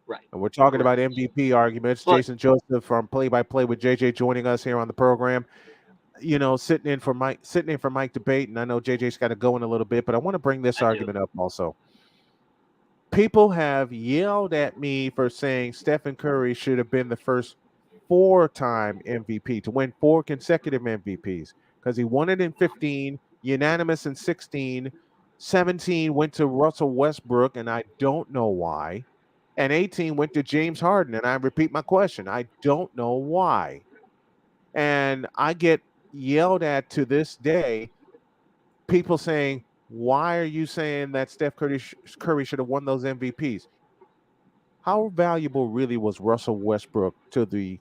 Right. And we're talking about Correct. MVP arguments. But Jason Joseph from Play by Play with JJ joining us here on the program. Sitting in for Mike Debate, and I know JJ's got to go in a little bit, but I want to bring this I do. argument up also. People have yelled at me for saying Stephen Curry should have been the first four-time MVP to win four consecutive MVPs because he won it in 15, unanimous in 16, 17 went to Russell Westbrook, and I don't know why, and 18 went to James Harden. And I repeat my question, I don't know why. And I get yelled at to this day, people saying, why are you saying that Curry should have won those MVPs? How valuable really was Russell Westbrook to the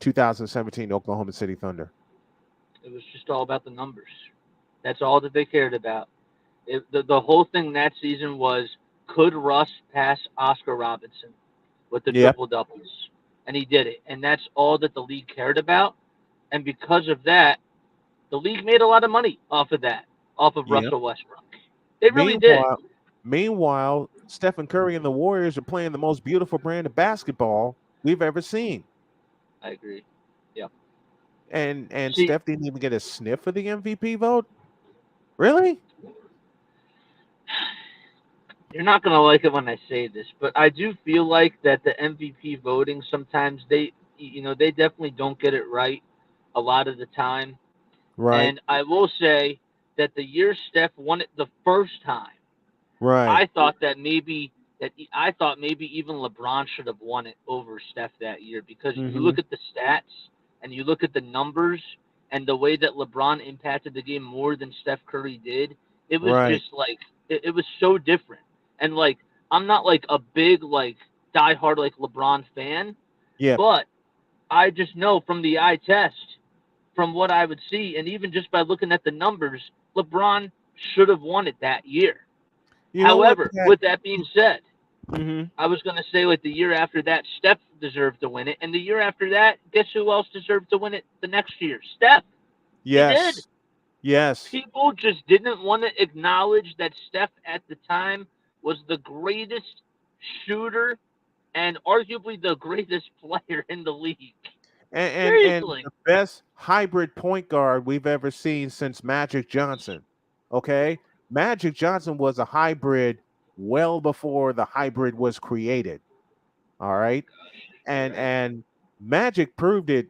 2017 Oklahoma City Thunder? it was just all about the numbers. That's all that they cared about. The whole thing that season was could Russ pass Oscar Robinson with the Yep. triple doubles, and he did it. And that's all that the league cared about. And because of that, the league made a lot of money off of that, off of Yep. Russell Westbrook. They really did. Meanwhile, Stephen Curry and the Warriors are playing the most beautiful brand of basketball we've ever seen. I agree. Yeah. And See, Steph didn't even get a sniff of the MVP vote? Really? you're not gonna like it when I say this, but I do feel like that the MVP voting sometimes they definitely don't get it right a lot of the time. Right. And I will say that the year Steph won it the first time, Right. I thought maybe even LeBron should have won it over Steph that year because you Mm-hmm. look at the stats and you look at the numbers and the way that LeBron impacted the game more than Steph Curry did. It was Right. just like it was so different. And like I'm not like a big like diehard like LeBron fan, Yep. but I just know from the eye test, from what I would see, and even just by looking at the numbers, LeBron should have won it that year. You know what, However, Pat? with that being said, Mm-hmm. I was going to say like the year after that, Steph deserved to win it, and the year after that, guess who else deserved to win it the next year? Steph. He did. Yes. Yes. People just didn't want to acknowledge that Steph at the time was the greatest shooter and arguably the greatest player in the league. And Seriously. the best hybrid point guard we've ever seen since Magic Johnson. Okay, Magic Johnson was a hybrid well before the hybrid was created. All right, and Magic proved it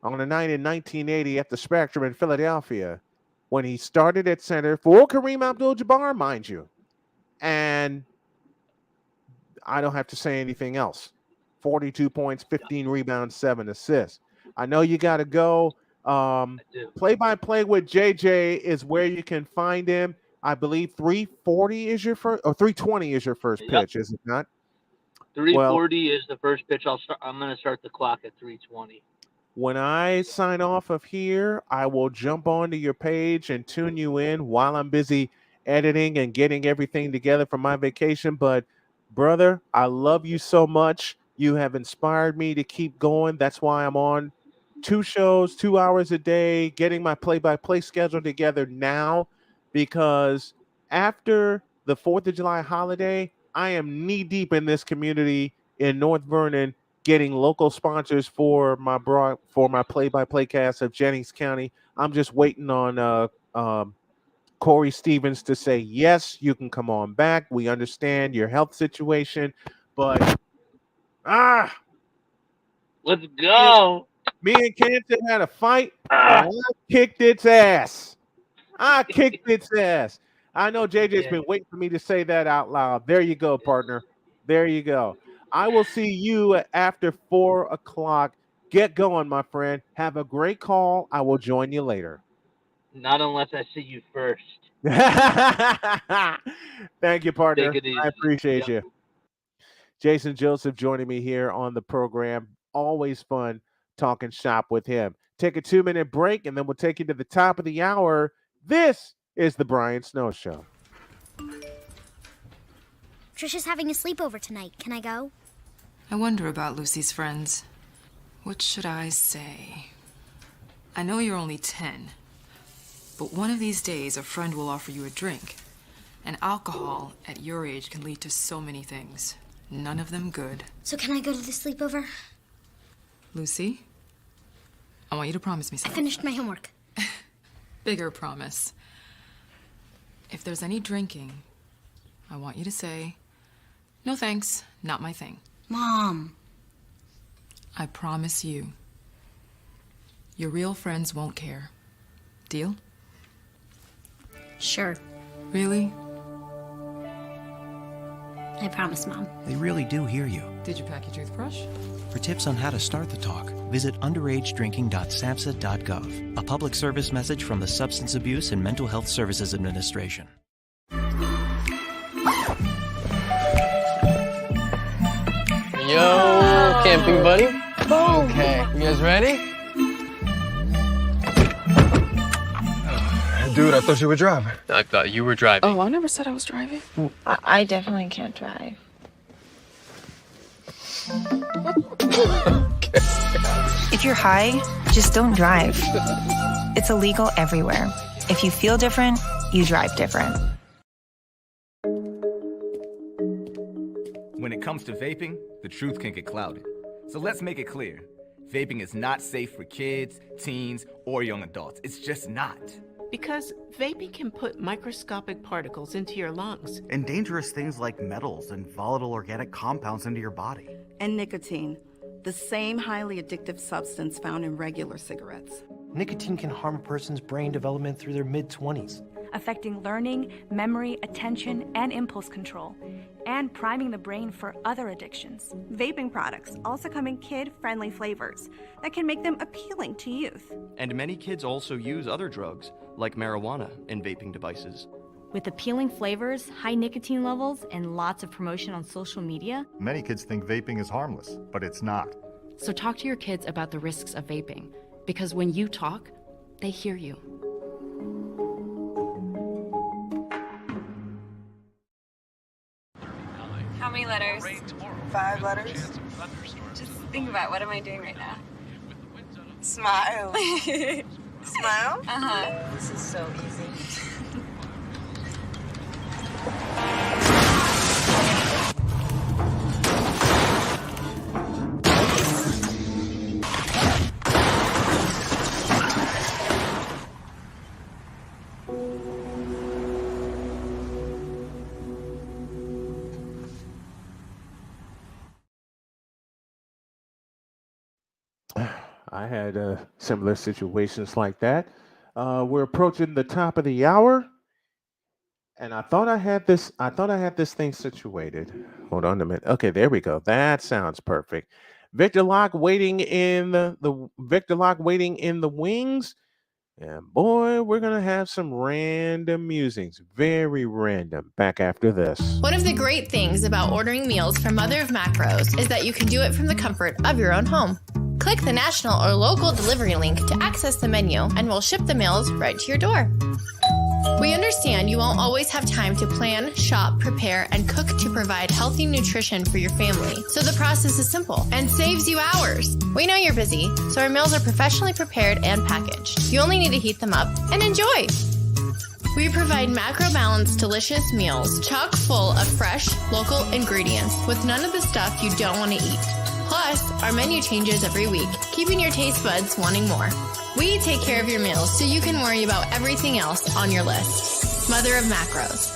on a night in 1980 at the Spectrum in Philadelphia when he started at center for Kareem Abdul-Jabbar, mind you, and I don't have to say anything else. 42 points, 15 rebounds, 7 assists. I know you got to go. Play by play with JJ is where you can find him. I believe 340 is your first, or 320 is your first pitch, is it not? 340 is the first pitch. I'm going to start the clock at 320. When I sign off of here, I will jump onto your page and tune you in while I'm busy editing and getting everything together for my vacation. But brother, I love you so much. You have inspired me to keep going. That's why I'm on 2 shows, 2 hours a day, getting my play-by-play schedule together now, because after the 4th of July holiday, I am knee-deep in this community in North Vernon, getting local sponsors for my play-by-play cast of Jennings County. I'm just waiting on Corey Stevens to say, yes, you can come on back. We understand your health situation, but let's go. Me and Canton had a fight, and I kicked its ass. I know JJ's been waiting for me to say that out loud. There you go, partner. There you go. I will see you after 4 o'clock. Get going, my friend. Have a great call. I will join you later. Not unless I see you first. Thank you, partner. Take it easy. I appreciate you. Jason Joseph joining me here on the program. Always fun talking shop with him. Take a 2-minute break, and then we'll take you to the top of the hour. This is the Brian Snow Show. Trisha's having a sleepover tonight. Can I go? I wonder about Lucy's friends. What should I say? I know you're only 10, but one of these days a friend will offer you a drink. And alcohol at your age can lead to so many things. None of them good. So can I go to the sleepover? Lucy, I want you to promise me I something. finished my homework. Bigger promise. If there's any drinking, I want you to say, no thanks, not my thing. Mom. I promise you, your real friends won't care. Deal? Sure. Really? I promise, Mom. They really do hear you. Did you pack your toothbrush? For tips on how to start the talk, visit underagedrinking.samhsa.gov. A public service message from the Substance Abuse and Mental Health Services Administration. Yo, camping buddy. Boom. Okay, you guys ready? Dude, I thought you were driving. I thought you were driving. Oh, I never said I was driving. I definitely can't drive. If you're high, just don't drive. It's illegal everywhere. If you feel different, you drive different. When it comes to vaping, the truth can get clouded. So let's make it clear. Vaping is not safe for kids, teens, or young adults. It's just not. Because vaping can put microscopic particles into your lungs. And dangerous things like metals and volatile organic compounds into your body. And nicotine, the same highly addictive substance found in regular cigarettes. Nicotine can harm a person's brain development through their mid-20s. Affecting learning, memory, attention, and impulse control, and priming the brain for other addictions. Vaping products also come in kid-friendly flavors that can make them appealing to youth. And many kids also use other drugs, like marijuana, in vaping devices. With appealing flavors, high nicotine levels, and lots of promotion on social media, many kids think vaping is harmless, but it's not. So talk to your kids about the risks of vaping, because when you talk, they hear you. How many letters? 5 letters. Just think about, what am I doing right now? Smile. Smile? Uh-huh. This is so easy. I had similar situations like that. We're approaching the top of the hour, and I thought I had this. I thought I had this thing situated. Hold on a minute. Okay, there we go. That sounds perfect. Victor Lock waiting in the Victor Lock waiting in the wings. And boy, we're going to have some random musings. Very random. Back after this. One of the great things about ordering meals from Mother of Macros is that you can do it from the comfort of your own home. Click the national or local delivery link to access the menu, and we'll ship the meals right to your door. We understand you won't always have time to plan, shop, prepare, and cook to provide healthy nutrition for your family, so the process is simple and saves you hours. We know you're busy, so our meals are professionally prepared and packaged. You only need to heat them up and enjoy. We provide macro-balanced, delicious meals chock full of fresh, local ingredients with none of the stuff you don't want to eat. Plus, our menu changes every week, keeping your taste buds wanting more. We take care of your meals so you can worry about everything else on your list. Mother of Macros.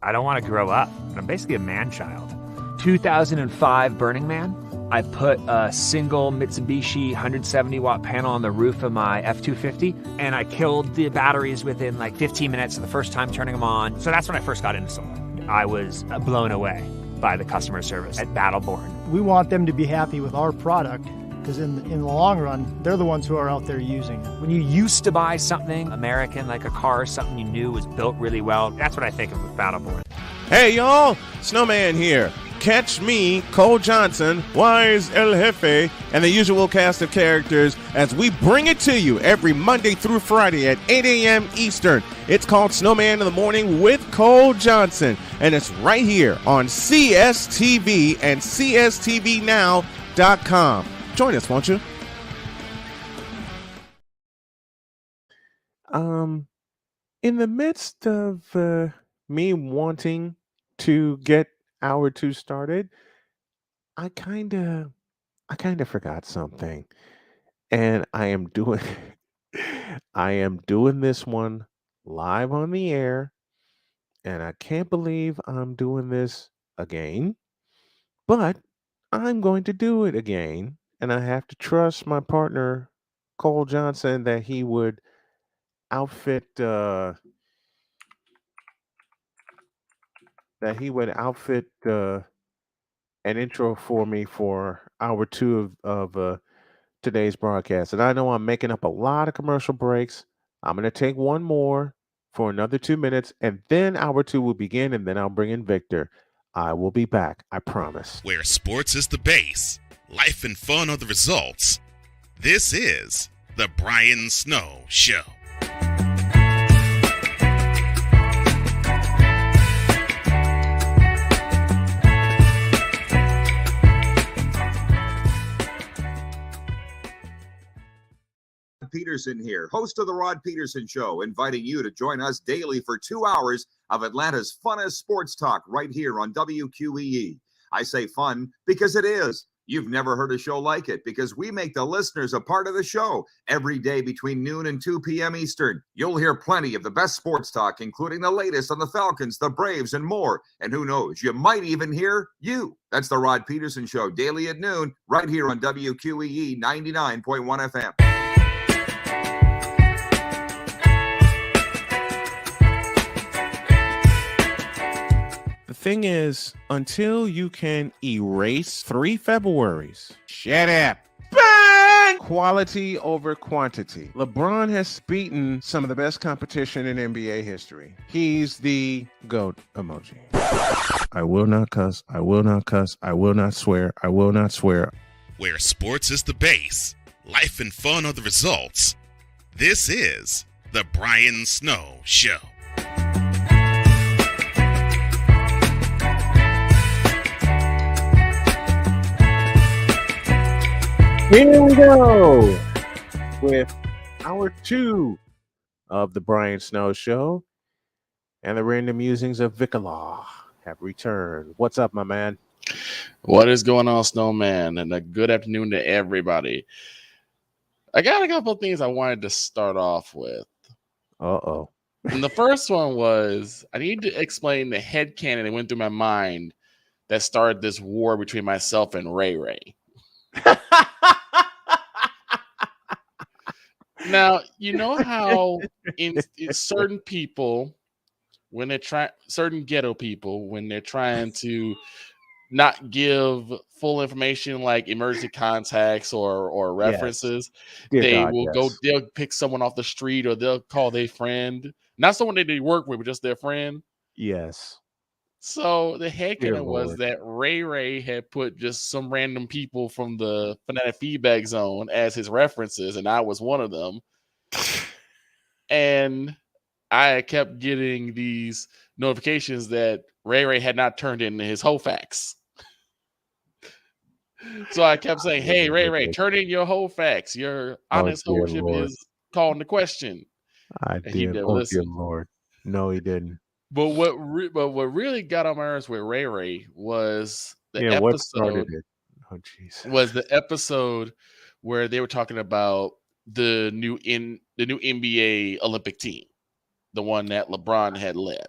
I don't want to grow up. I'm basically a man-child. 2005 Burning Man. I put a single Mitsubishi 170-watt panel on the roof of my F-250, and I killed the batteries within like 15 minutes of the first time turning them on. So that's when I first got into solar. I was blown away by the customer service at Battleborn. We want them to be happy with our product because in the long run, they're the ones who are out there using it. When you used to buy something American, like a car, something you knew was built really well, that's what I think of with Battleborn. Hey, y'all, Snowman here. Catch me, Cole Johnson, Wise El Jefe, and the usual cast of characters as we bring it to you every Monday through Friday at 8 a.m. Eastern. It's called Snowman in the Morning with Cole Johnson, and it's right here on CSTV and CSTVnow.com. Join us, won't you? In the midst of me wanting to get hour 2 started, I kind of forgot something, and I am doing this one live on the air, and I can't believe I'm doing this again, but I'm going to do it again, and I have to trust my partner Cole Johnson that he would outfit an intro for me for hour 2 of today's broadcast. And I know I'm making up a lot of commercial breaks. I'm going to take one more for another 2 minutes, and then hour 2 will begin, and then I'll bring in Victor. I will be back, I promise. Where sports is the base, life and fun are the results. This is the Brian Snow Show. Peterson here, host of the Rod Peterson Show, inviting you to join us daily for 2 hours of Atlanta's funnest sports talk right here on WQEE. I say fun because it is. You've never heard a show like it because we make the listeners a part of the show every day between noon and 2 p.m. Eastern. You'll hear plenty of the best sports talk, including the latest on the Falcons, the Braves, and more. And who knows, you might even hear you. That's the Rod Peterson Show, daily at noon, right here on WQEE 99.1 FM. The thing is, until you can erase 3 Februaries, shut up. Bang! Quality over quantity. LeBron has beaten some of the best competition in NBA history. He's the GOAT emoji. I will not cuss. I will not cuss. I will not swear. I will not swear. Where sports is the base, life and fun are the results. This is the Brian Snow Show. Here we go with hour 2 of the Brian Snow Show, and the Random Musings of Vicalaw have returned. What's up, my man? What is going on, Snowman? And a good afternoon to everybody. I got a couple of things I wanted to start off with. Uh-oh. And the first one was I need to explain the headcanon that went through my mind that started this war between myself and Ray Ray. Now, you know how in certain people, when they're trying, certain ghetto people, when they're trying to not give full information like emergency contacts or Yes. references, Dear they God, will yes. they'll pick someone off the street or they'll call their friend, not someone that they work with, but just their friend. Yes. So the Dear headcanon was Lord. that Ray Ray had put just some random people from the Fanatic Feedback Zone as his references, and I was one of them. And I kept getting these notifications that Ray Ray had not turned in his whole facts. So I kept saying, "Hey, Ray Ray, turn in your whole facts. Your honest dear ownership Lord. is called into question." I And he did. never Oh dear listened. Lord. No, he didn't. But what really got on my nerves with Ray Ray was the Yeah, what started episode it? Oh jeez. where they were talking about the new NBA Olympic team, the one that LeBron had led,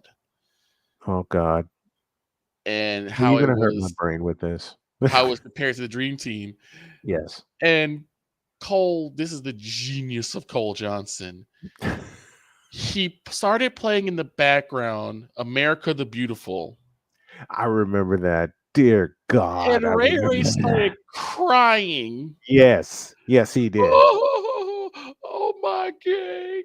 Oh God. and Well, you're gonna hurt my brain with this. how it was compared to the Dream Team. Yes. And Cole, this is the genius of Cole Johnson. He started playing in the background America the Beautiful. I remember that. Dear God, And I Ray remember Ray started that. crying. Yes. Yes, he did. Oh my king.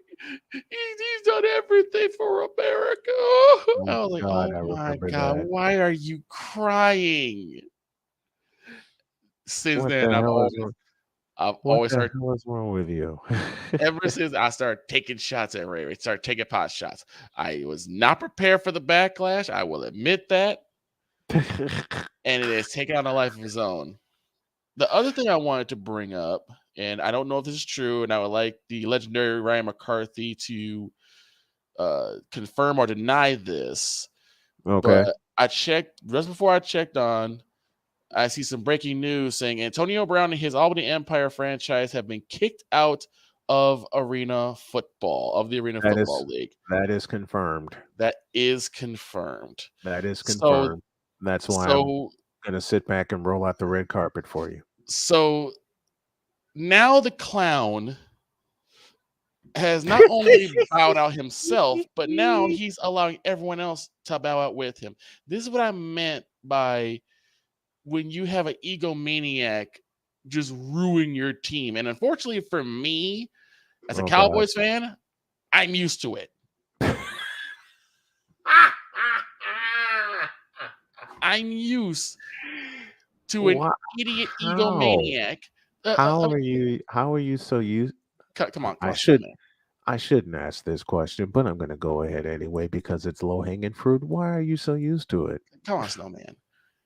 He's done everything for America. Oh I was like, God, oh I my remember God, that. why are you crying? Since What then, the hell is I've what always the started, hell is wrong with you? ever since I started taking shots at Ray Ray, started taking pot shots. I was not prepared for the backlash. I will admit that. And it has taken on a life of its own. The other thing I wanted to bring up, and I don't know if this is true, and I would like the legendary Ryan McCarthy to confirm or deny this, Okay. but I checked just before I checked on. I see some breaking news saying Antonio Brown and his Albany Empire franchise have been kicked out of the Arena Football League. That is confirmed. That is confirmed. That is So, confirmed. That's why I'm so, gonna sit back and roll out the red carpet for you. so now the clown has not only bowed out himself, but now he's allowing everyone else to bow out with him. This is what I meant by when you have an egomaniac just ruin your team. And unfortunately for me, as a Cowboys fan, I'm used to it. I'm used to an idiot egomaniac. How are you so used? Come on, I shouldn't ask this question, but I'm gonna go ahead anyway because it's low hanging fruit. Why are you so used to it? Come on, Snowman.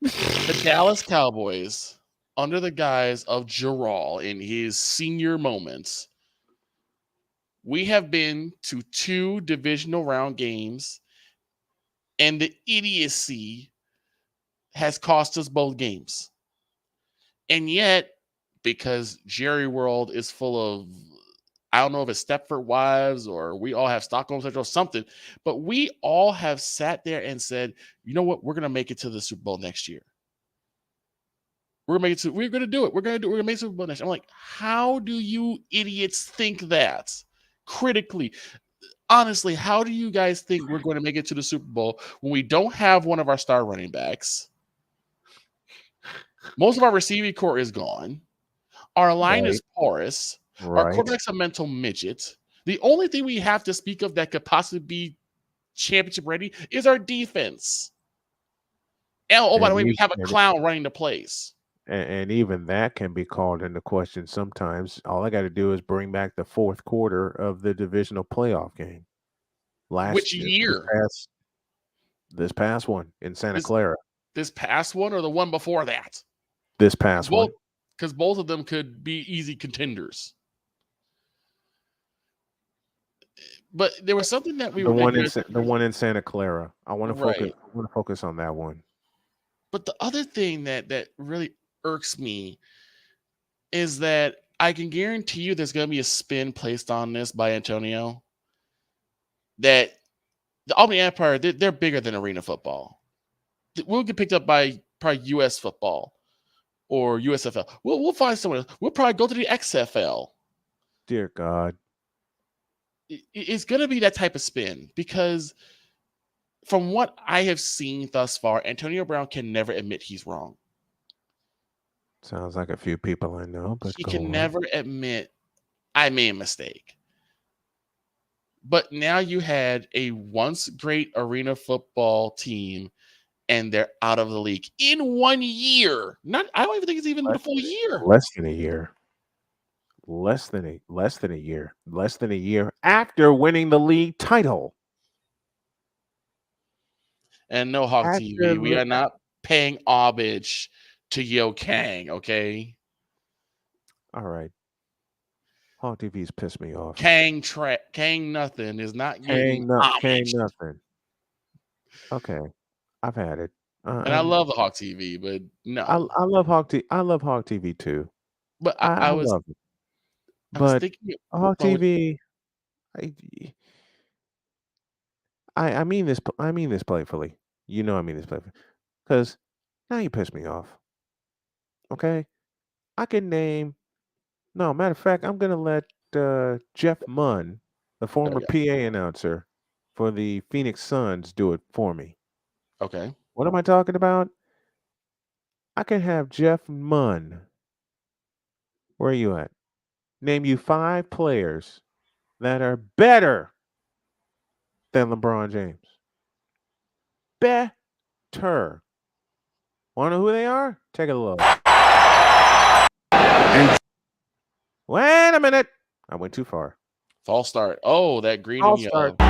The Dallas Cowboys, under the guise of Gerald in his senior moments, we have been to 2 divisional round games, and the idiocy has cost us both games. And yet, because Jerry World is full of, I don't know if it's Stepford Wives or we all have Stockholm Syndrome or something, but we all have sat there and said, you know what, we're going to make it to the Super Bowl next year. We're going to do it. We're going to make Super Bowl next year. I'm like, how do you idiots think that critically? Honestly, how do you guys think we're going to make it to the Super Bowl when we don't have one of our star running backs? Most of our receiving core is gone. Our line is porous. Our quarterback's a mental midget. The only thing we have to speak of that could possibly be championship ready is our defense. And by the way, we have a clown running the plays. And even that can be called into question sometimes. All I got to do is bring back the fourth quarter of the divisional playoff game. Which year? This past one in Santa Clara. This past one or the one before that? This past one. Because both of them could be easy contenders. But there was something that we the one in Santa Clara. I want to focus on that one. But the other thing that really irks me is that I can guarantee you there's going to be a spin placed on this by Antonio that the Albany Empire, they're bigger than arena football. We'll get picked up by probably U.S. football or USFL. We'll find someone else. We'll probably go to the XFL. Dear God. It's going to be that type of spin because from what I have seen thus far, Antonio Brown can never admit he's wrong. Sounds like a few people I know, but He go can on. never admit I made a mistake. But now you had a once great arena football team and they're out of the league in 1 year. I don't even think it's even the full year. Less than a year. Less than a year. Less than a year after winning the league title. And no Hawk TV. We are not paying homage to Yo Kang, okay? All right. Hawk TV's pissed me off. Kang nothing is not getting homage. Kang nothing. Okay. I've had it. And I love the Hawk TV, but no. I love Hawk TV. I love Hawk TV too. But I love it. But Hawk TV, I mean this playfully. You know I mean this playfully. Because now you piss me off. Okay? I can name. No, matter of fact, I'm gonna let Jeff Munn, the former PA announcer for the Phoenix Suns, do it for me. Okay. What am I talking about? I can have Jeff Munn. Where are you at? Name you 5 players that are better than LeBron James. Better. Want to know who they are? Take a look. Wait a minute. I went too far. False start. Oh, that green False and yellow. start.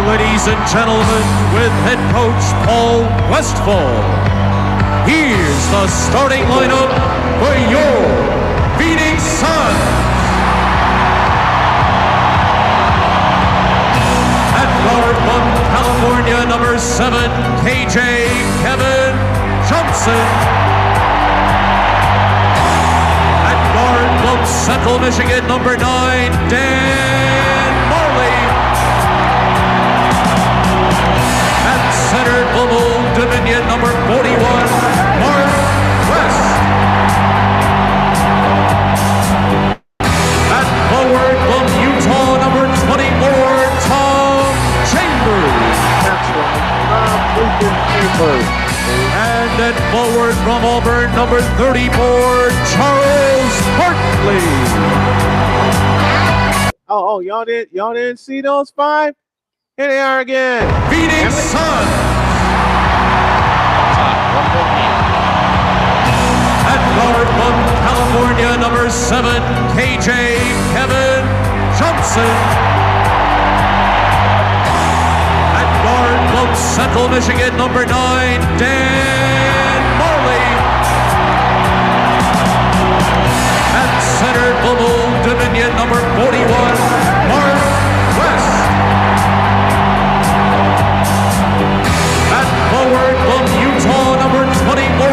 Ladies and gentlemen, with head coach Paul Westphal, here's the starting lineup for your Phoenix Suns. At guard from California, number 7, KJ Kevin Johnson. At guard from Central Michigan, number 9, Dan Marley. Center from Old Dominion, number 41, Mark West. At forward from Utah, number 24, Tom Chambers. That's right, Chambers. And at forward from Auburn, number 34, Charles Hartley. Oh, y'all didn't see those 5? Here they are again. Phoenix Suns. At guard from California, number 7, KJ Kevin Johnson. At guard from Central Michigan, number 9, Dan Marley. At center from Old Dominion, number 41, Mark West. Forward from Utah, number 24,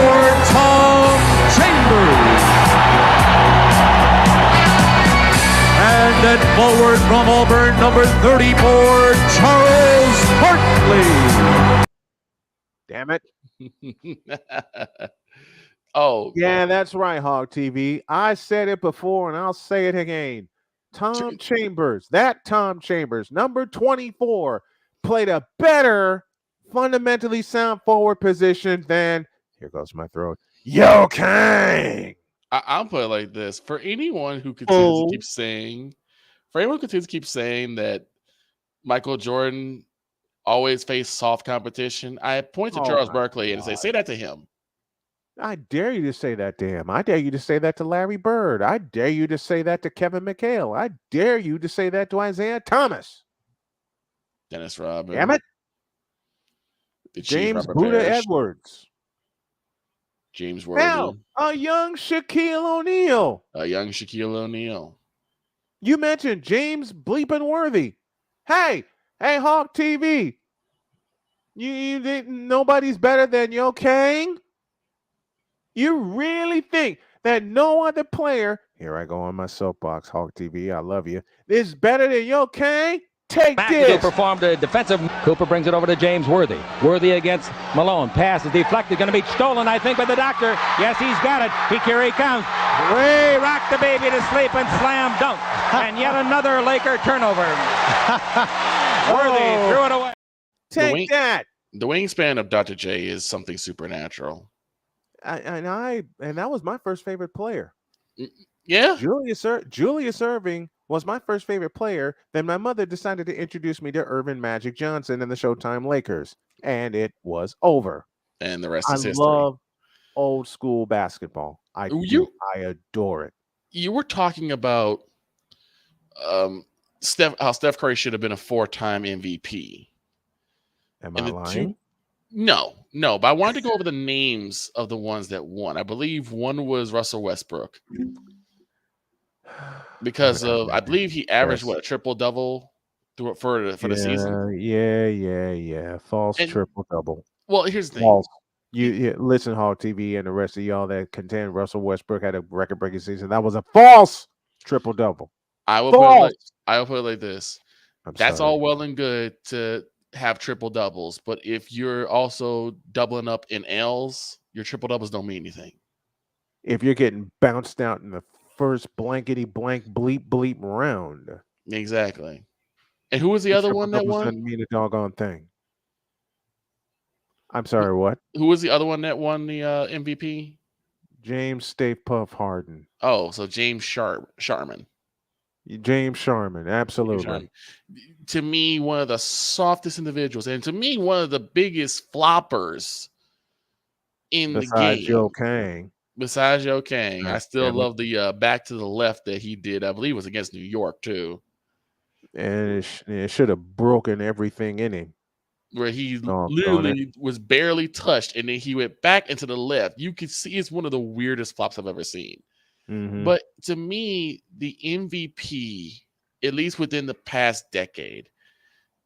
Tom Chambers. And at forward from Auburn, number 34, Charles Hartley. Damn it. Oh. Yeah, that's right, Hog TV. I said it before and I'll say it again. Tom Chambers, number 24, played a better fundamentally sound forward position than, here goes my throat, Yo Kang. I'll put it like this. For anyone who continues to keep saying that Michael Jordan always faced soft competition, I point to Charles Barkley and say that to him. I dare you to say that to him. I dare you to say that to Larry Bird. I dare you to say that to Kevin McHale. I dare you to say that to Isaiah Thomas. Dennis Rodman. Damn it. James Buddha Edwards. James Worthy. Now, a young Shaquille O'Neal. You mentioned James bleeping Worthy. Hey, Hawk TV. You didn't, nobody's better than Yo Kang? You really think that no other player, here I go on my soapbox, Hawk TV, I love you, is better than Yo Kang? Take this. Cooper performed a defensive. Cooper brings it over to James Worthy. Worthy against Malone. Pass is deflected. Going to be stolen, I think, by the doctor. Yes, he's got it. Here he comes. Way rocked the baby to sleep and slam dunk. And yet another Laker turnover. Worthy threw it away. Take that. The wingspan of Dr. J is something supernatural. And that was my first favorite player. Yeah. Julius Erving was my first favorite player. Then my mother decided to introduce me to Irvin Magic Johnson and the Showtime Lakers. And it was over. And the rest is history. I love old school basketball. I adore it. You were talking about how Steph Curry should have been a 4-time MVP. Am I lying? No, but I wanted to go over the names of the ones that won. I believe one was Russell Westbrook. Because I believe he averaged a triple-double for the season. Yeah. False triple-double. Well, here's the thing. False. You listen, Hawk TV, and the rest of y'all that contend Russell Westbrook had a record-breaking season. That was a false triple-double. I will put it like this. That's sorry. all well and good to have triple-doubles, but if you're also doubling up in L's, your triple-doubles don't mean anything. If you're getting bounced out in the first blankety-blank bleep round. Exactly. And who was the other one that won? Doesn't mean a doggone thing. I'm sorry, what? Who was the other one that won the MVP? James Stave Puff Harden. Oh, so James Sharman. James Sharman, absolutely. To me, one of the softest individuals, and to me, one of the biggest floppers in the game. Besides Yo Kang. I still love the back to the left that he did. I believe it was against New York, too. And it should have broken everything in him. Where he literally was barely touched, and then he went back into the left. You could see it's one of the weirdest flops I've ever seen. Mm-hmm. But to me, the MVP, at least within the past decade,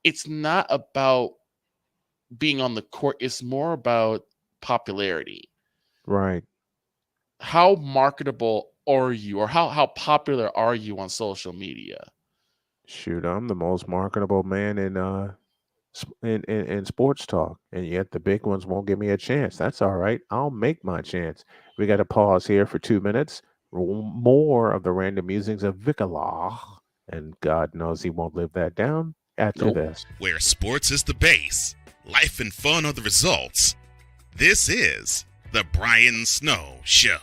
it's not about being on the court. It's more about popularity. Right. How marketable are you, or how popular are you on social media? Shoot, I'm the most marketable man in sports talk, and yet the big ones won't give me a chance. That's all right. I'll make my chance. We got to pause here for 2 minutes. More of the Random Musings of Vicalar, and God knows he won't live that down after this. Where sports is the base, life and fun are the results. This is the Brian Snow Show.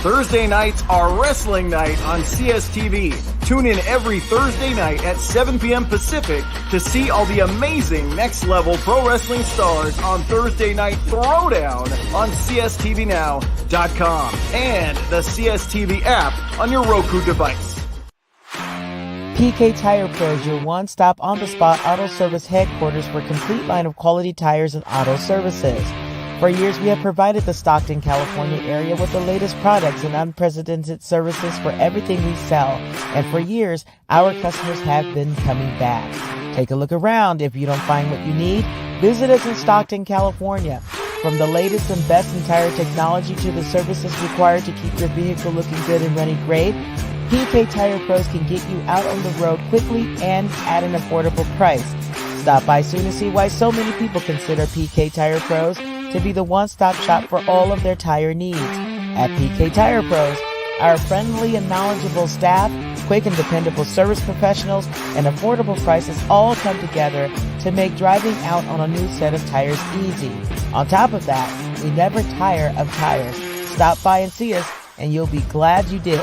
Thursday nights are wrestling night on CSTV. Tune in every Thursday night at 7 p.m. Pacific to see all the amazing Next Level Pro Wrestling stars on Thursday Night Throwdown on CSTVNow.com and the CSTV app on your Roku device. PK Tire Pro is your one-stop on-the-spot auto service headquarters for a complete line of quality tires and auto services. For years, we have provided the Stockton, California area with the latest products and unprecedented services for everything we sell. And for years, our customers have been coming back. Take a look around. If you don't find what you need, visit us in Stockton, California. From the latest and best in tire technology to the services required to keep your vehicle looking good and running great, PK Tire Pros can get you out on the road quickly and at an affordable price. Stop by soon to see why so many people consider PK Tire Pros to be the one-stop shop for all of their tire needs. At PK Tire Pros, our friendly and knowledgeable staff, quick and dependable service professionals, and affordable prices all come together to make driving out on a new set of tires easy. On top of that, we never tire of tires. Stop by and see us, and you'll be glad you did.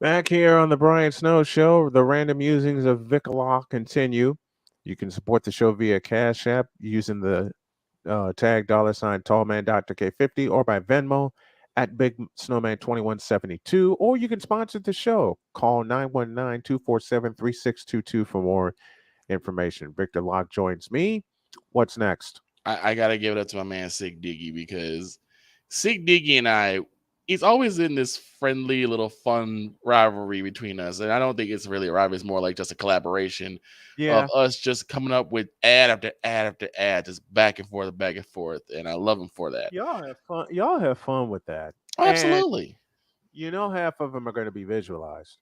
Back here on the Brian Snow Show, the Random Musings of Vicalaw continue. You can support the show via Cash App using the tag $ Tallman Dr. K50 or by Venmo at Big Snowman 2172, or you can sponsor the show. Call 919-247-3622 for more information. Victor Locke joins me. What's next? I gotta give it up to my man Sig Diggy, because Sig Diggy and I, it's always in this friendly little fun rivalry between us, and I don't think it's really a rivalry. It's more like just a collaboration Yeah. of us just coming up with ad after ad after ad, just back and forth, and I love him for that. Y'all have fun. Y'all have fun with that. Oh, absolutely. And you know, half of them are going to be visualized.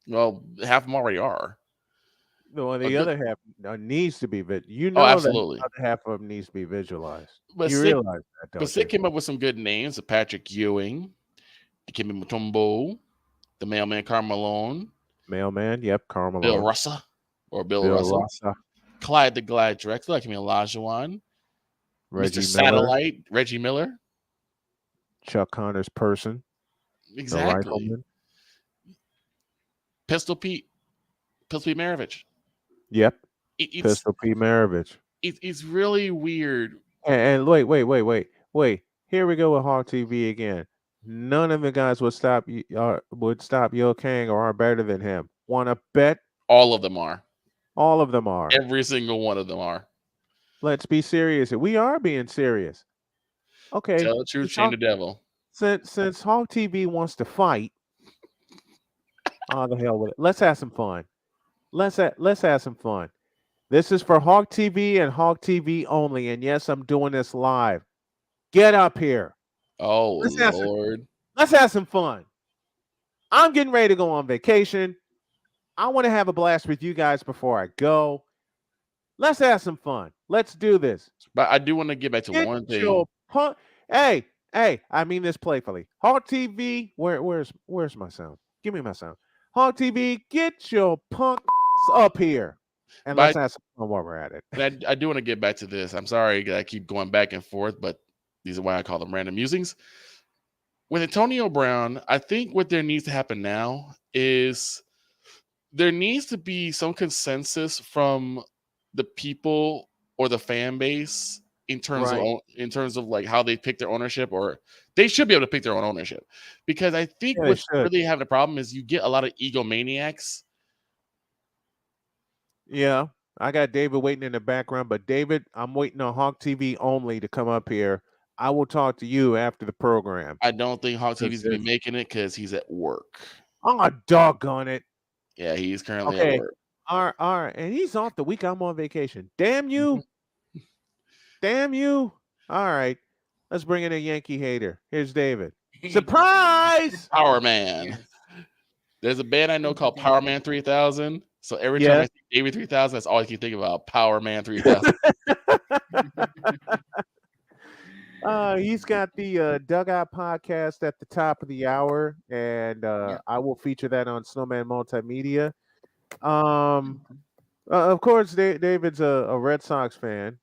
Well, half of them already are. No, the other half needs to be absolutely. that the other half of them needs to be visualized. But you Sid, realize that, don't but Sid came up with some good names: Patrick Ewing, Dikembe Mutombo, the Mailman Carmelone, Yep, Carmelone, Bill Russa, Clyde the Glide Drexler, Camille Olajuwon, Mr. Satellite, Reggie Miller, Chuck Connor's person, exactly, Pistol Pete Maravich. Yep, Pistol Pete Maravich. It's really weird. And wait. Here we go with Hawk TV again. None of the guys would stop Yo Kang or are better than him. Want to bet? All of them are. All of them are. Every single one of them are. Let's be serious. We are being serious. Okay. Tell the truth, shame the devil. Since Hawk TV wants to fight, the hell with it. Let's have some fun. Let's have some fun. This is for Hawk TV and Hawk TV only. And yes, I'm doing this live. Get up here. Oh, Lord. Let's have some fun. I'm getting ready to go on vacation. I want to have a blast with you guys before I go. Let's have some fun. Let's do this. But I do want to get back to one thing. Hey, I mean this playfully. Hawk TV, where's my sound? Give me my sound. Hawk TV, get your punk up here. And let's have some fun while we're at it. But I do want to get back to this. I'm sorry that I keep going back and forth, but these are why I call them Random Musings. With Antonio Brown, I think what there needs to happen now is there needs to be some consensus from the people or the fan base in terms of like how they pick their ownership, or they should be able to pick their own ownership, because I think what's really having a problem is you get a lot of egomaniacs. Yeah, I got David waiting in the background, but David, I'm waiting on Hawk TV only to come up here. I will talk to you after the program. I don't think Hawk TV's been making it because he's at work. Oh, doggone it. Yeah, he's currently at work. All right. And he's off the week I'm on vacation. Damn you. Damn you. All right. Let's bring in a Yankee hater. Here's David. Surprise! Power Man. There's a band I know called Power Man 3000. So every time I see David 3000, that's all I can think about. Power Man 3000. He's got the Dugout podcast at the top of the hour, and I will feature that on Snowman Multimedia. Of course, David's a Red Sox fan,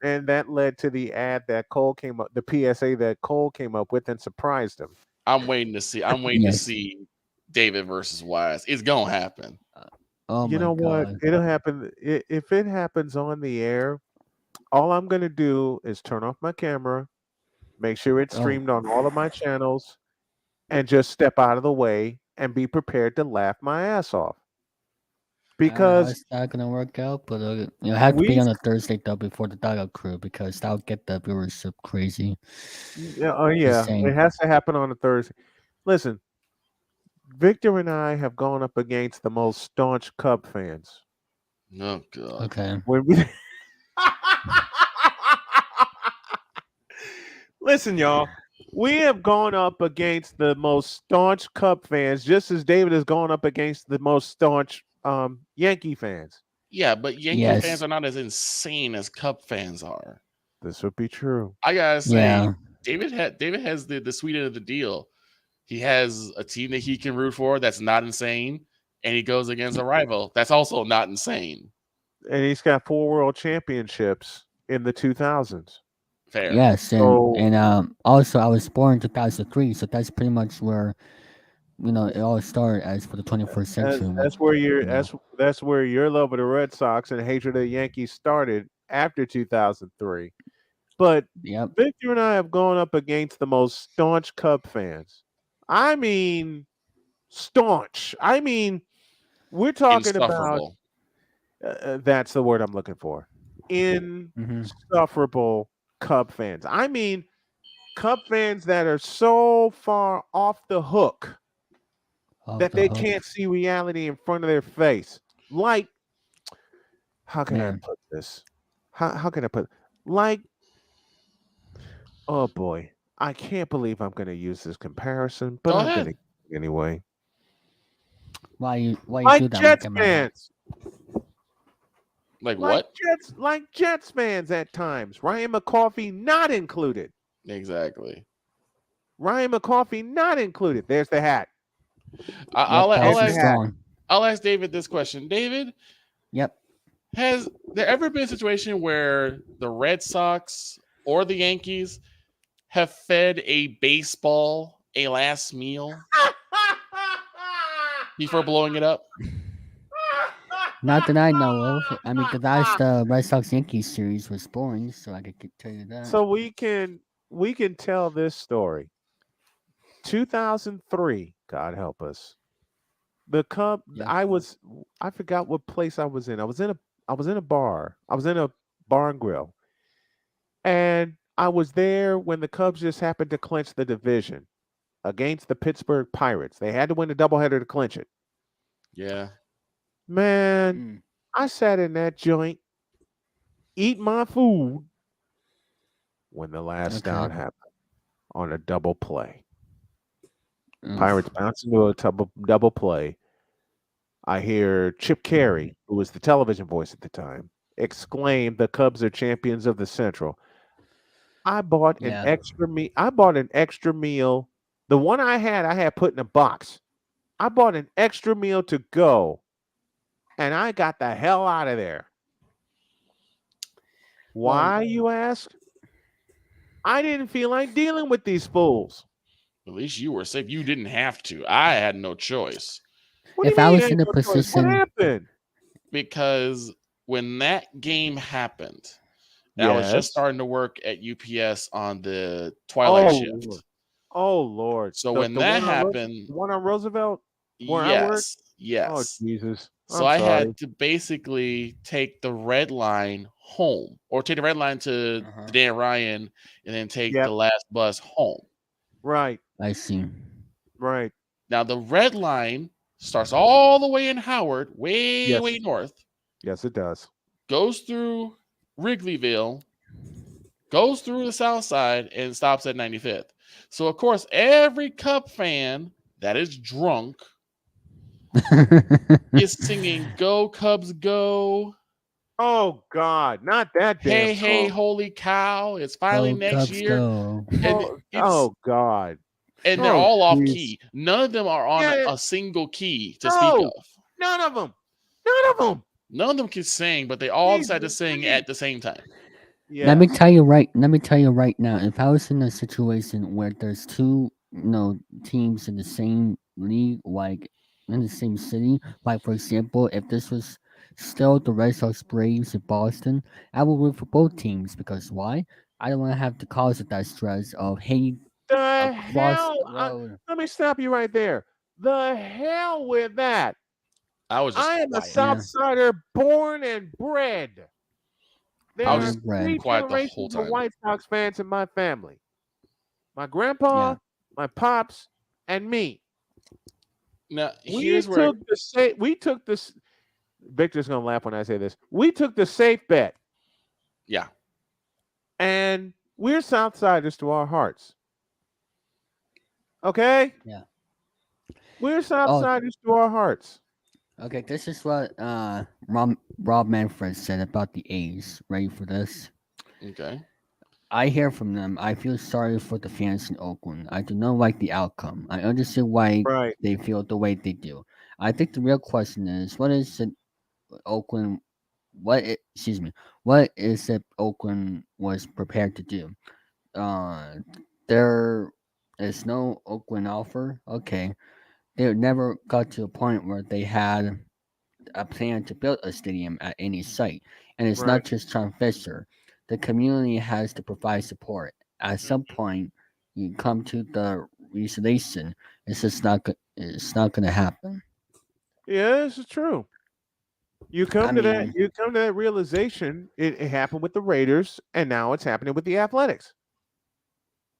and that led to the ad that Cole came up, the PSA that Cole came up with, and surprised him. I'm waiting to see. to see David versus Wise. It's gonna happen. You know what? It'll happen if it happens on the air. All I'm going to do is turn off my camera, make sure it's streamed on all of my channels, and just step out of the way and be prepared to laugh my ass off. Because it's not going to work out, but it has to be on a Thursday though before the Dugout Crew, because that'll get the viewership crazy. Yeah, it has to happen on a Thursday. Listen, Victor and I have gone up against the most staunch Cub fans. Oh God. Okay. Listen, y'all, we have gone up against the most staunch Cub fans, just as David has gone up against the most staunch Yankee fans. Yeah, but Yankee fans are not as insane as Cub fans are. This would be true. I gotta say, David has the sweet end of the deal. He has a team that he can root for that's not insane, and he goes against a rival that's also not insane. And he's got 4 world championships in the 2000s. Fair. Yes, and also I was born in 2003, so that's pretty much where it all started as for the 21st century. That's where that's where your love of the Red Sox and hatred of the Yankees started after 2003. But Yep. Victor and I have gone up against the most staunch Cub fans. I mean, staunch. I mean, we're talking about Insufferable. that's the word I'm looking for. Insufferable Cub fans. I mean, Cub fans that are so far off the hook that they can't see reality in front of their face. Like, how can I Man. put this? How can I put like? Oh boy, I can't believe I'm going to use this comparison, but Go I'm ahead. going to anyway. Why you Like do that? Jets fans. Like what? Like Jets fans at times. Ryan McCoffey not included. Exactly. Ryan McCoffey not included. There's the hat. I'll ask strong. I'll ask David this question. David, Yep. has there ever been a situation where the Red Sox or the Yankees have fed a baseball a last meal before blowing it up? Not that I know of. I mean, the last Red Sox Yankees series was boring, so I could tell you that. So we can tell this story. 2003, God help us. The Cub. I forgot what place I was in. I was in a bar. I was in a bar and grill, and I was there when the Cubs just happened to clinch the division against the Pittsburgh Pirates. They had to win a doubleheader to clinch it. Yeah. Man, I sat in that joint, eat my food when the last out happened on a double play. Pirates bounce into a double play. I hear Chip Carey, who was the television voice at the time, exclaim, "The Cubs are champions of the Central." I bought an extra meal. I bought an extra meal. The one I had put in a box. I bought an extra meal to go, and I got the hell out of there. Why, you ask? I didn't feel like dealing with these fools. At least you were safe. You didn't have to. I had no choice. What do If you I mean was you in had a no choice? What position, happened? Because when that game happened, and I was just starting to work at UPS on the twilight shift. Lord. Oh Lord! So when that happened, one on Roosevelt, where I worked. yes. Oh Jesus! So I had to basically take the red line home, or take the red line to Dan Ryan, and then take the last bus home. Right. I see. Right. Now the red line starts all the way in Howard, way north. Yes, it does. Goes through Wrigleyville, goes through the south side, and stops at 95th. So of course, every Cub fan that is drunk is singing "Go Cubs Go." Oh God, not that damn Hey, song. hey, holy cow! It's finally Go next Cubs year. go. Oh God! And they're all off geez. key. None of them are on a single key to speak of. None of them. None of them. None of them can sing, but they all decide to sing at the same time. Yeah. Let me tell you right now. If I was in a situation where there's two, teams in the same league, like in the same city, like for example, if this was still the Red Sox Braves in Boston, I would root for both teams because why? I don't want to have to cause that stress of hey, The across hell! the road. Let me stop you right there. The hell with that. I was just I am quiet. a South Sider, born and bred. There I are was just three quiet the whole generations of time. White Sox fans in my family. My grandpa, my pops, and me. Now We took this. Victor's gonna laugh when I say this. We took the safe bet. Yeah. And we're Southsiders to our hearts. Okay? Yeah. We're Southsiders to our hearts. Okay, this is what Rob Manfred said about the A's. Ready for this? Okay. I hear from them. I feel sorry for the fans in Oakland. I do not like the outcome. I understand why they feel the way they do. I think the real question is, what is it Oakland? What is it Oakland was prepared to do? There is no Oakland offer. Okay, they never got to a point where they had a plan to build a stadium at any site. And it's Right. not just John Fisher. The community has to provide support. At some point, you come to the realization it's just not going to happen. Yeah, this is true. You I come to that. mean, You come to that realization. It happened with the Raiders, and now it's happening with the Athletics.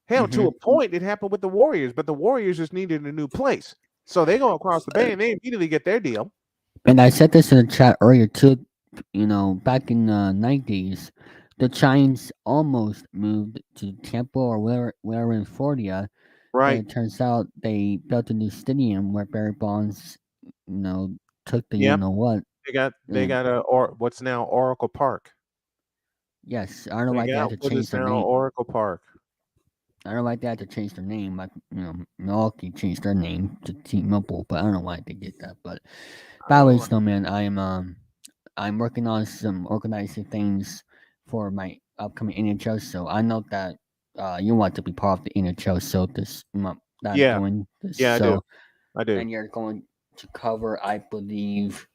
Hell, to mhm. a point, it happened with the Warriors, but the Warriors just needed a new place, so they go across the bay and they immediately get their deal. And I said this in the chat earlier too. Back in the 90s, the Giants almost moved to Tampa or where in Florida. But Right. it turns out they built a new stadium where Barry Bonds, took the Yep. what. They got what's now Oracle Park. Yes, I don't know They why they had got to what change is their now name. Oracle Park. I don't know why they had to change their name. Like Milwaukee changed their name to T-Mobile, but I don't know why they did that. But by the way, Snowman, I'm working on some organizing things for my upcoming NHL show. I know that you want to be part of the NHL show this month. That I'm Yeah. doing this Yeah, I do. show, I do. and you're going to cover, I believe,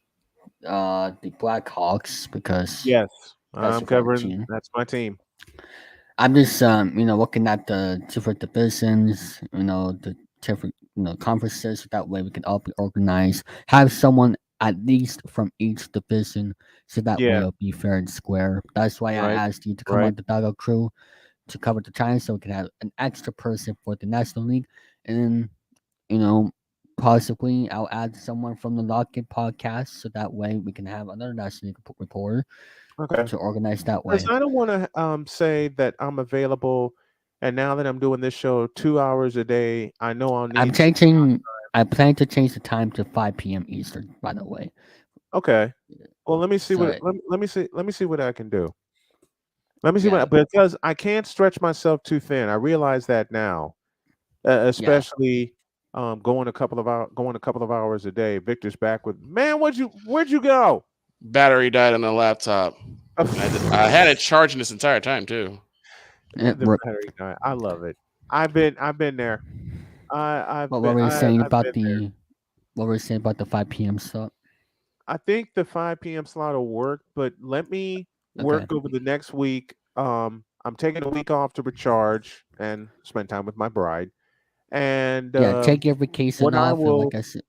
the Blackhawks because Yes, that's I'm your favorite covering. team. That's my team. I'm just looking at the different divisions, the different conferences. That way we can all be organized. Have someone at least from each division, so that way Yeah. it'll be fair and square. That's why I Right. asked you to come Right. on the Doggo Crew to cover the Giants, so we can have an extra person for the National League, and then possibly I'll add someone from the Lock-In podcast, so that way we can have another National League reporter Okay. to organize that Because way. I don't want to say that I'm available, and now that I'm doing this show 2 hours a day, I know I'll I'm need. changing. I plan to change the time to 5 p.m. Eastern. By the way. Okay. Well, let me see So let me see what I can do. Let me see yeah, because I can't stretch myself too thin. I realize that now, especially going a couple of hours a day. Victor's back with man. Where'd you go? Battery died on the laptop. I had it charging this entire time too. The battery guy. I love it. I've been there. what were we saying I've about been there. the? What were we saying about the 5 p.m. slot? I think the 5 p.m. slot will work, but let me Okay. work over the next week. I'm taking a week off to recharge and spend time with my bride. And Yeah, take your vacation what I off, and will like I said,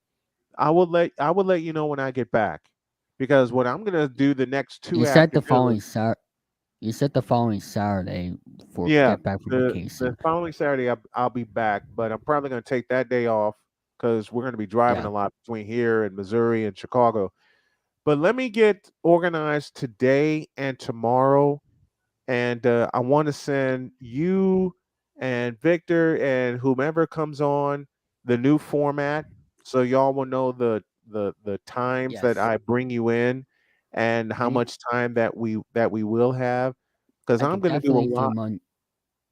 I will let you know when I get back, because what I'm gonna do the next 2 you said the afternoons. following Saturday. You said the following Saturday for Yeah, get back from the vacation. following Saturday I'll be back, but I'm probably gonna take that day off because we're gonna be driving Yeah. a lot between here and Missouri and Chicago. But let me get organized today and tomorrow, and I want to send you and Victor and whomever comes on the new format, so y'all will know the times that Yes. I bring you in and how Any- much time that we will have, because I I'm could going to do a definitely do lot.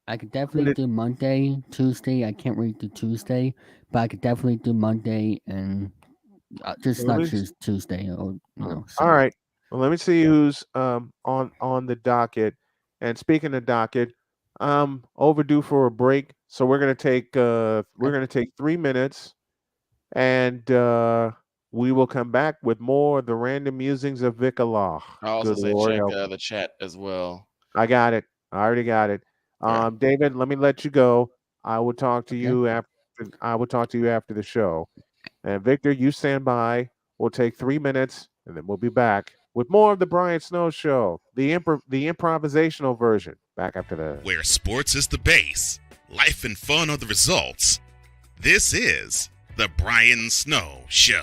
I could definitely do Monday, Tuesday. I can't really do Tuesday, but I could definitely do Monday and just Let not me choose Tuesday or All so. right. Well, let me see who's on the docket. And speaking of docket, I'm overdue for a break, so we're gonna take 3 minutes, and we will come back with more of the random musings of Vic Allah. I also Good say Lord check help. the chat as well. I got it. I already got it. Okay. David, let me let you go. I will talk to Okay. you after the show. And Victor, you stand by. We'll take 3 minutes, and then we'll be back with more of the Brian Snow Show, the improvisational version. Back after the. Where sports is the base, life and fun are the results. This is the Brian Snow Show.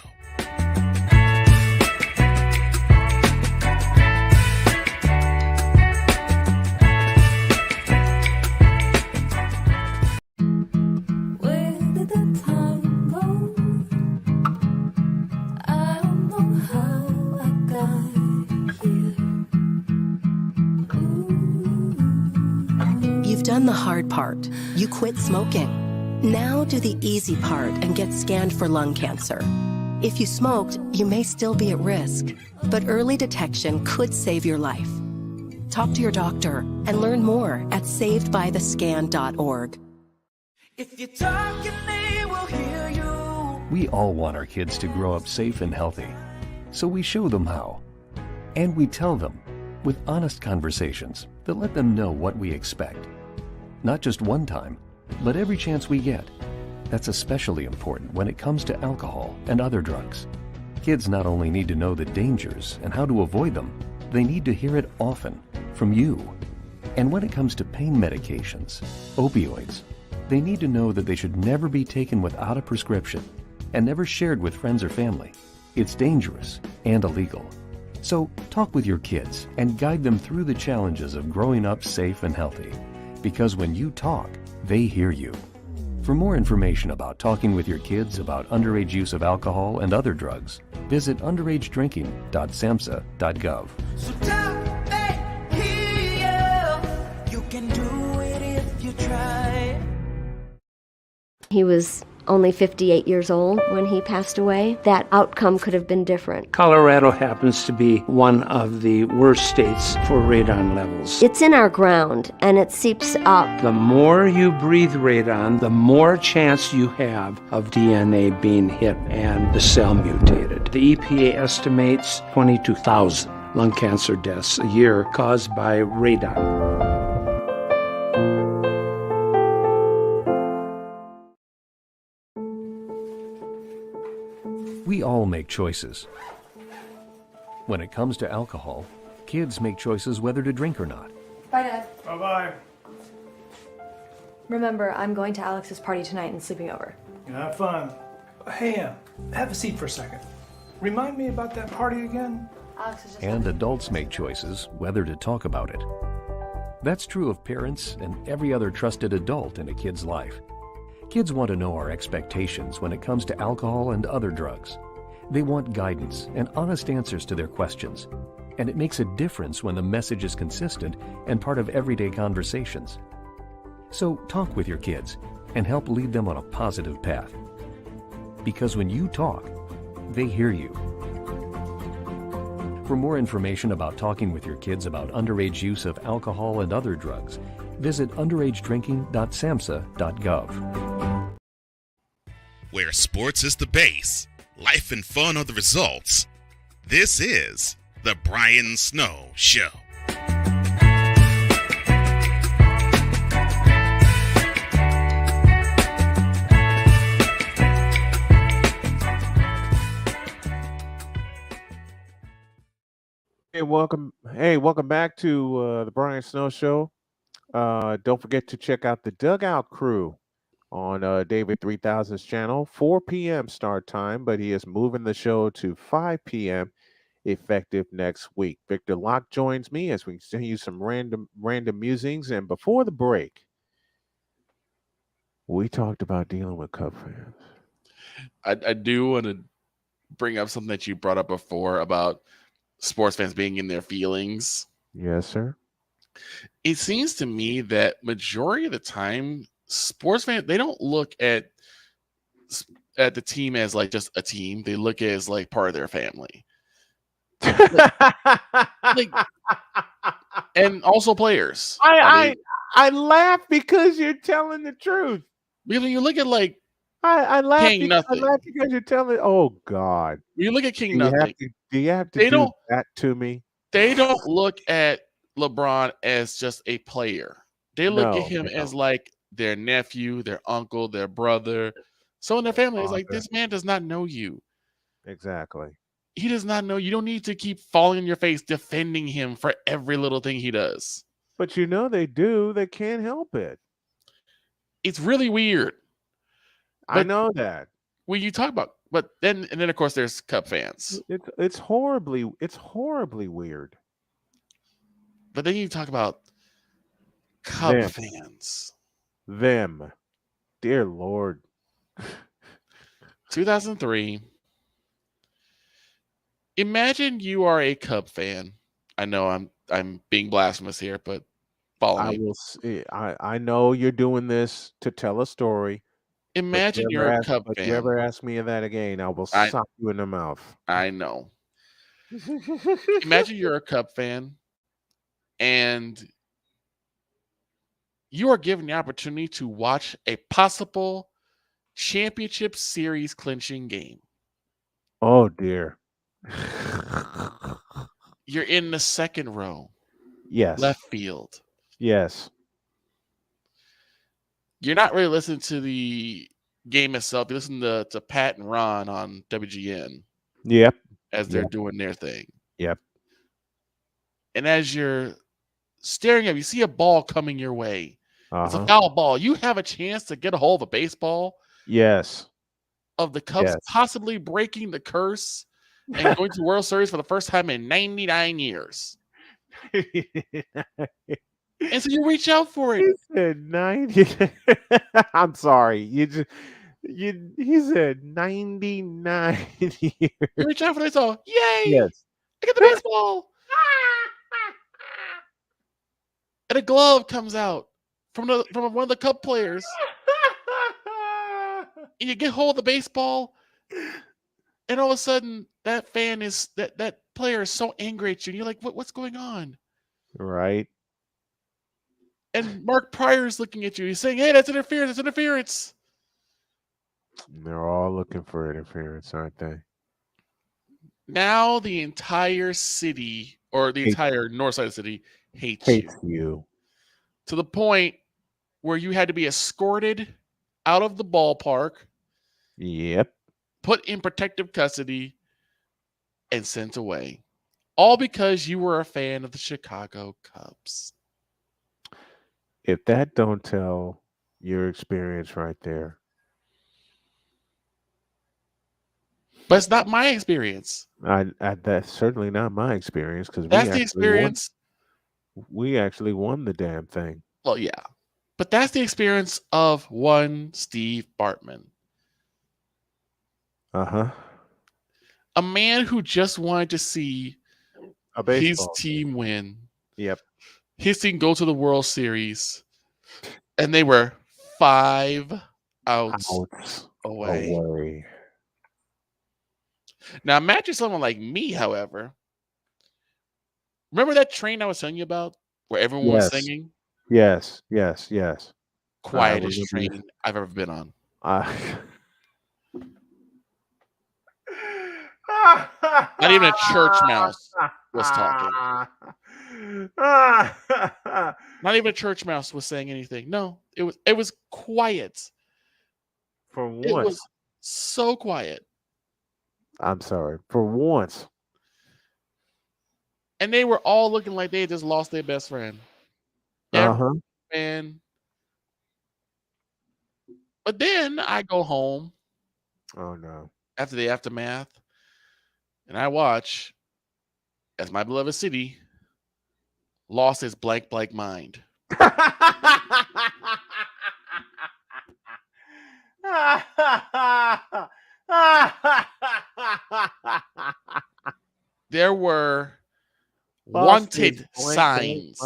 Where did the time go? I don't know how I got here. You've done the hard part. You quit smoking. Now do the easy part and get scanned for lung cancer. If you smoked, you may still be at risk, but early detection could save your life. Talk to your doctor and learn more at savedbythescan.org. If you talk and they will hear you. We all want our kids to grow up safe and healthy, so we show them how. And we tell them with honest conversations that let them know what we expect. Not just one time, but every chance we get. That's especially important when it comes to alcohol and other drugs. Kids not only need to know the dangers and how to avoid them, they need to hear it often from you. And when it comes to pain medications, opioids, they need to know that they should never be taken without a prescription and never shared with friends or family. It's dangerous and illegal. So talk with your kids and guide them through the challenges of growing up safe and healthy. Because when you talk, they hear you. For more information about talking with your kids about underage use of alcohol and other drugs, visit underagedrinking.samhsa.gov. So tell me, you can do it if you try. He was only 58 years old when he passed away. That outcome could have been different. Colorado happens to be one of the worst states for radon levels. It's in our ground and it seeps up. The more you breathe radon, the more chance you have of DNA being hit and the cell mutated. The EPA estimates 22,000 lung cancer deaths a year caused by radon. We all make choices. When it comes to alcohol, kids make choices whether to drink or not. Bye, Dad. Bye-bye. Remember, I'm going to Alex's party tonight and sleeping over. Have fun. Hey, have a seat for a second. Remind me about that party again? Alex is just... And adults make choices whether to talk about it. That's true of parents and every other trusted adult in a kid's life. Kids want to know our expectations when it comes to alcohol and other drugs. They want guidance and honest answers to their questions. And it makes a difference when the message is consistent and part of everyday conversations. So talk with your kids and help lead them on a positive path. Because when you talk, they hear you. For more information about talking with your kids about underage use of alcohol and other drugs, visit underagedrinking.samhsa.gov. Where sports is the base, life and fun are the results. This is The Brian Snow Show. Welcome back to the Brian Snow Show. Don't forget to check out the Dugout Crew on David 3000's channel. 4 p.m. start time, but he is moving the show to 5 p.m. effective next week. Victor Locke joins me as we continue some random musings. And before the break, we talked about dealing with Cub fans. I do want to bring up something that you brought up before about sports fans being in their feelings. Yes, sir. It seems to me that majority of the time, sports fans, they don't look at the team as like just a team. They look at it as like part of their family. And also players. I laugh because you're telling the truth. When you look at like I laugh King because, Nothing. I laugh because you're telling. Oh God! When you look at King Do Nothing, you have to they do don't- that to me? they don't look at LeBron as just a player. They look at him as like their nephew, their uncle, their brother. So in their family, it's like, this man does not know you. Exactly. He does not know. You don't need to keep falling in your face defending him for every little thing he does. But you know they do. They can't help it. It's really weird. I know that. When you talk about, but then of course there's Cub fans. It's horribly weird. But then you talk about Cub Them. fans. Them. Dear Lord. 2003. Imagine you are a Cub fan. I know I'm being blasphemous here, but follow me. I know you're doing this to tell a story. Imagine you're a Cub But fan. you ever ask me that again, I will sock you in the mouth. I know. Imagine you're a Cub fan and you are given the opportunity to watch a possible championship series clinching game. Oh dear. You're in the second row. Yes. Left field. Yes. You're not really listening to the game itself. You listen to Pat and Ron on WGN. Yep. As they're doing their thing. Yep. And as you're staring at, you see a ball coming your way. It's a Uh-huh. foul ball. You have a chance to get a hold of a baseball. Yes. Of the Cubs Yes. possibly breaking the curse and going to the World Series for the first time in 99 years. And so you reach out for it. He said 90. I'm sorry. He said 99 years. You reach out for this all. Yay! Yes. I get the baseball. And a glove comes out from one of the Cub players. And you get hold of the baseball. And all of a sudden, that player is so angry at you. And you're like, what's going on? Right. And Mark Pryor's looking at you. He's saying, hey, that's interference. That's interference. They're all looking for interference, aren't they? Now the entire city, or the entire north side of the city, hates you. To the point where you had to be escorted out of the ballpark. Yep. Put in protective custody and sent away. All because you were a fan of the Chicago Cubs. If that don't tell your experience right there. But it's not my experience. That's certainly not my experience because that's the experience. We actually won the damn thing. Well, yeah. But that's the experience of one Steve Bartman. Uh-huh. A man who just wanted to see his team win. Yep. His team go to the World Series. And they were 5 outs away. Now imagine someone like me, however. Remember that train I was telling you about where everyone was singing? Yes. Quietest train I've ever been on. Not even a church mouse was talking. Not even a church mouse was saying anything. No, it was quiet. For once. It was so quiet. I'm sorry. For once. And they were all looking like they had just lost their best friend. And but then I go home. Oh no. After the aftermath. And I watch as my beloved city lost its blank mind. There were wanted signs.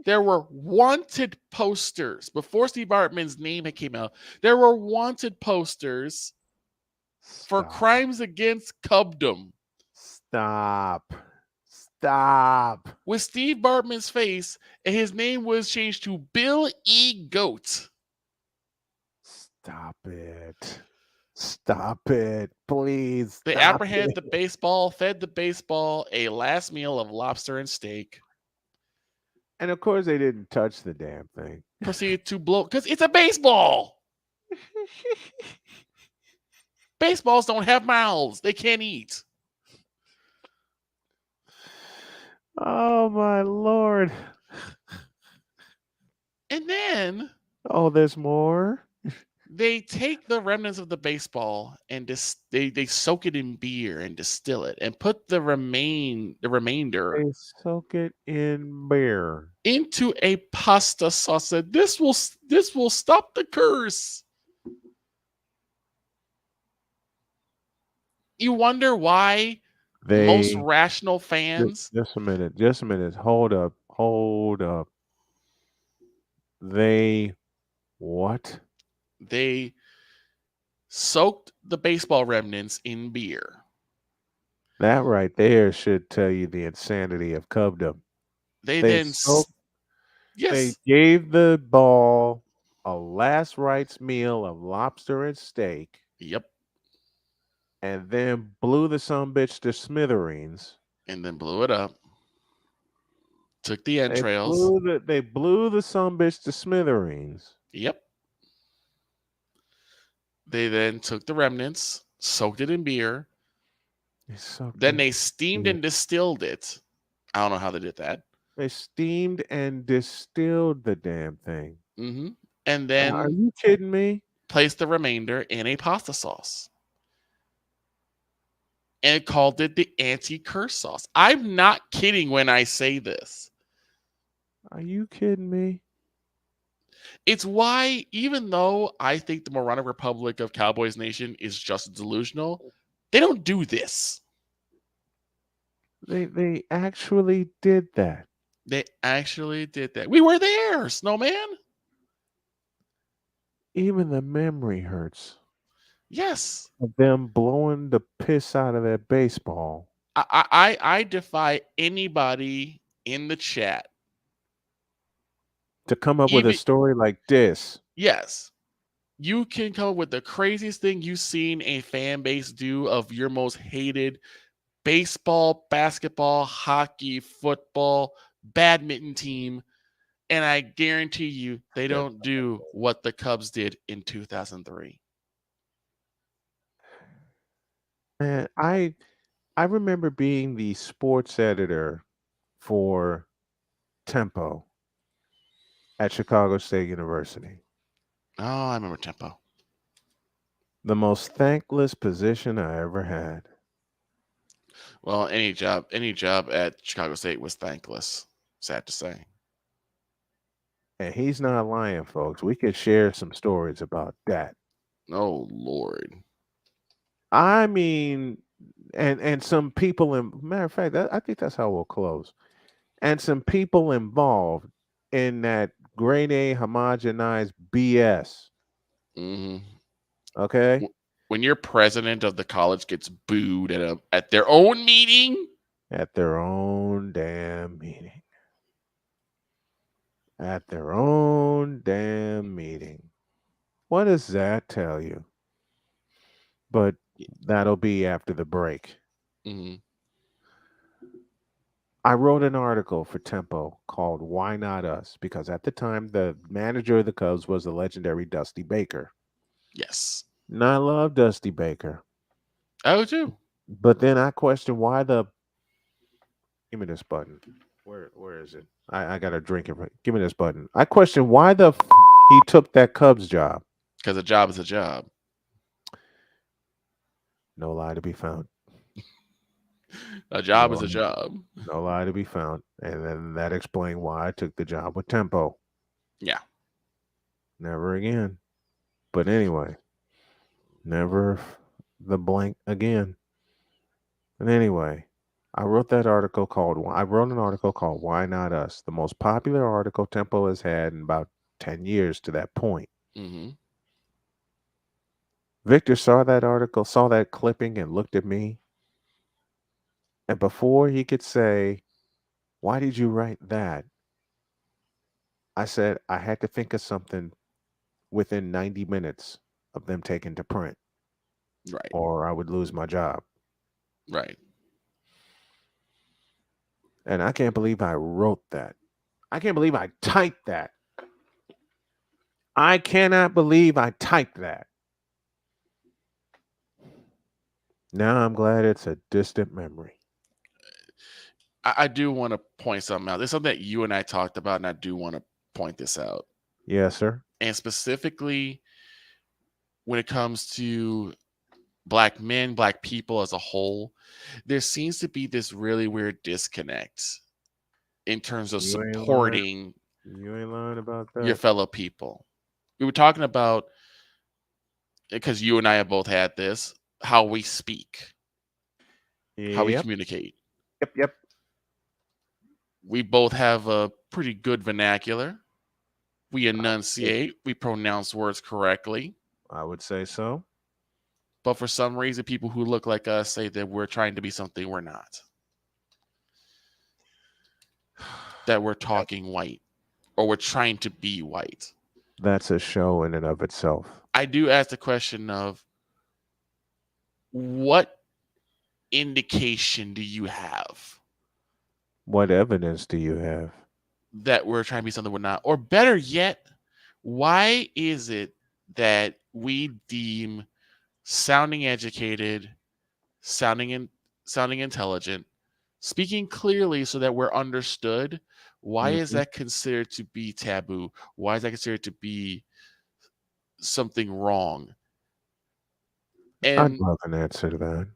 There were wanted posters. Before Steve Bartman's name had came out, there were wanted posters for crimes against Cubdom. Stop. With Steve Bartman's face, and his name was changed to Bill E. Goat. Stop it. Please. They apprehended the baseball, fed the baseball a last meal of lobster and steak. And of course, they didn't touch the damn thing. Proceeded to blow, because it's a baseball. Baseballs don't have mouths. They can't eat. Oh, my Lord. And then... Oh, there's more? They take the remnants of the baseball and they soak it in beer and distill it and put the remainder. They soak it in beer into a pasta sauce. This will stop the curse. You wonder why most rational fans. Just a minute. Hold up. They what? They soaked the baseball remnants in beer. That right there should tell you the insanity of Cubdom. They gave the ball a last rites meal of lobster and steak. Yep. And then blew the sumbitch to smithereens. And then blew it up. Took the They entrails. blew the sumbitch to smithereens. Yep. They then took the remnants, soaked it in beer. Then they steamed and distilled it. I don't know how they did that. They steamed and distilled the damn thing. Mm-hmm. And then are you kidding me? Placed the remainder in a pasta sauce. And called it the anti-curse sauce. I'm not kidding when I say this. Are you kidding me? It's why, even though I think the Moronic Republic of Cowboys Nation is just delusional, they don't do this. They actually did that. They actually did that. We were there, Snowman. Even the memory hurts. Yes. Of them blowing the piss out of that baseball. I defy anybody in the chat to come up with a story like this. Yes. You can come up with the craziest thing you've seen a fan base do of your most hated baseball, basketball, hockey, football, badminton team, and I guarantee you they don't do what the Cubs did in 2003. Man, I remember being the sports editor for Tempo at Chicago State University. Oh, I remember Tempo. The most thankless position I ever had. Well, any job at Chicago State was thankless, sad to say. And he's not lying, folks. We could share some stories about that. Oh, Lord. I mean, and some people in matter of fact, I think that's how we'll close. And some people involved in that grade A homogenized BS. Mm-hmm. Okay. When your president of the college gets booed at their own meeting. At their own damn meeting. At their own damn meeting. What does that tell you? But that'll be after the break. Mm-hmm. I wrote an article for Tempo called Why Not Us? Because at the time, the manager of the Cubs was the legendary Dusty Baker. Yes. And I love Dusty Baker. I do too. But then I questioned why the... Give me this button. Where is it? I got to drink it. Give me this button. I questioned why the he took that Cubs job. Because a job is a job. No lie to be found. A job is a job. No lie to be found. And then that explained why I took the job with Tempo. Yeah. Never again. But anyway, never the blank again. And anyway, I wrote an article called Why Not Us? The most popular article Tempo has had in about 10 years to that point. Mm-hmm. Victor saw that article, saw that clipping, and looked at me. And before he could say, why did you write that? I said, I had to think of something within 90 minutes of them taking to print. Right. Or I would lose my job. Right. And I can't believe I wrote that. I can't believe I typed that. I cannot believe I typed that. Now I'm glad it's a distant memory. I do want to point something out. There's something that you and I talked about, and I do want to point this out. Yes, sir. And specifically, when it comes to Black men, Black people as a whole, there seems to be this really weird disconnect in terms of supporting you ain't lying about that. Your fellow people. We were talking about, because you and I have both had this, how we speak, how we communicate. Yep. We both have a pretty good vernacular. We enunciate. We pronounce words correctly. I would say so. But for some reason, people who look like us say that we're trying to be something we're not. That we're talking white, or we're trying to be white. that's a show in and of itself. I do ask the question of what indication do you have What evidence do you have? that we're trying to be something we're not? Or better yet, why is it that we deem sounding educated, sounding intelligent, speaking clearly so that we're understood, why is that considered to be taboo? Why is that considered to be something wrong? I'd love an answer to that.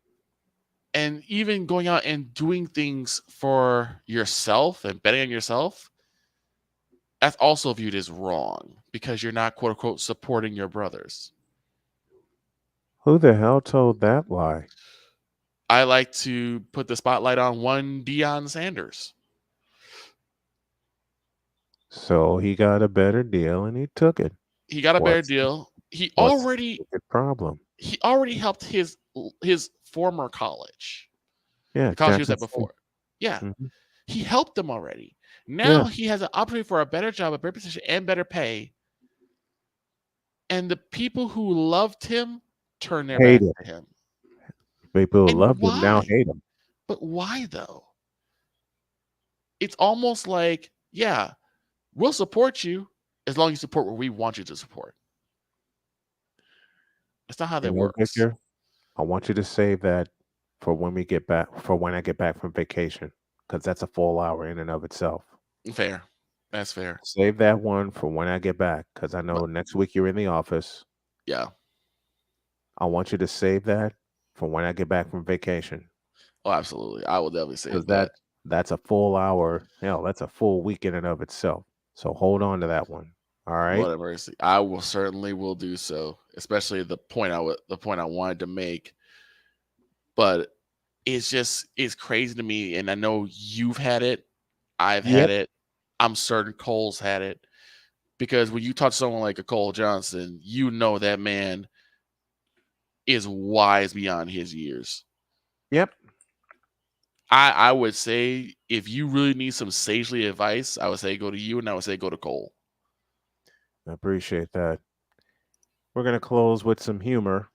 And even going out and doing things for yourself and betting on yourself, that's also viewed as wrong because you're not, quote unquote, supporting your brothers. Who the hell told that lie? I like to put the spotlight on one Deion Sanders. So he got a better deal and he took it. He got a better deal. He already helped his former college. Yeah, the college he was at before. Yeah. He helped them already. Now he has an opportunity for a better job, a better position, and better pay. And the people who loved him turn their back to him. People who loved him now hate him. But why though? It's almost like, yeah, we'll support you as long as you support what we want you to support. That's not how that works. Victor, I want you to save that for when I get back from vacation, because that's a full hour in and of itself. Fair. That's fair. Save that one for when I get back, because I know next week you're in the office. Yeah. I want you to save that for when I get back from vacation. Oh, absolutely. I will definitely save that. That's a full hour. Hell, that's a full week in and of itself. So hold on to that one. All right. What a mercy. I will certainly will do so, especially the point I wanted to make. But it's crazy to me, and I know you've had it. I've had it. I'm certain Cole's had it, because when you talk to someone like a Cole Johnson, you know that man is wise beyond his years. Yep. I would say if you really need some sagely advice, I would say go to you, and I would say go to Cole. I appreciate that. We're going to close with some humor,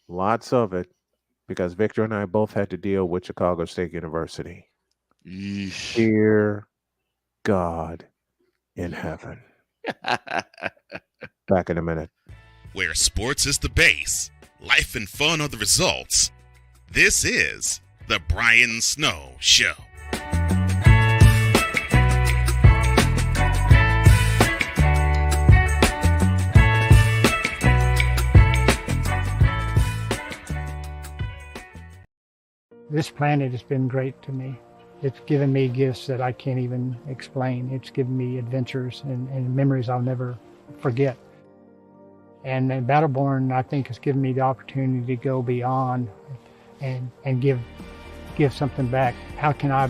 lots of it, because Victor and I both had to deal with Chicago State University. Yeesh. Dear God in heaven. Back in a minute. Where sports is the base, life and fun are the results. This is the Brian Snow Show. This planet has been great to me. It's given me gifts that I can't even explain. It's given me adventures and memories I'll never forget. And Battleborn, I think, has given me the opportunity to go beyond and give something back. How can I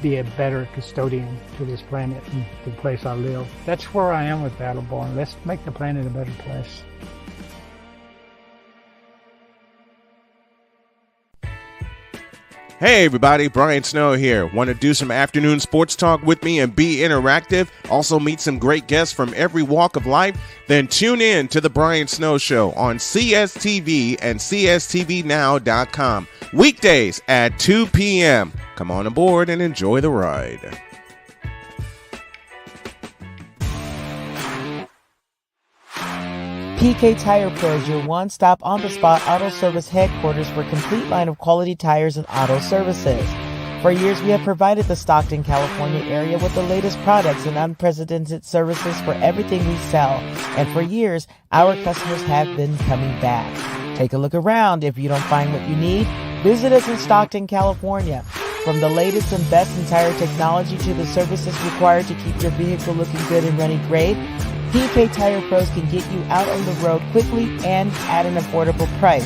be a better custodian to this planet and the place I live? That's where I am with Battleborn. Let's make the planet a better place. Hey everybody, Brian Snow here. Want to do some afternoon sports talk with me and be interactive? Also meet some great guests from every walk of life? Then tune in to the Brian Snow Show on CSTV and CSTVnow.com. Weekdays at 2 p.m. Come on aboard and enjoy the ride. PK Tire Pro is your one-stop on-the-spot auto service headquarters for a complete line of quality tires and auto services. For years, we have provided the Stockton, California area with the latest products and unprecedented services for everything we sell. And for years, our customers have been coming back. Take a look around. If you don't find what you need, visit us in Stockton, California. From the latest and best in tire technology to the services required to keep your vehicle looking good and running great, PK Tire Pros can get you out on the road quickly and at an affordable price.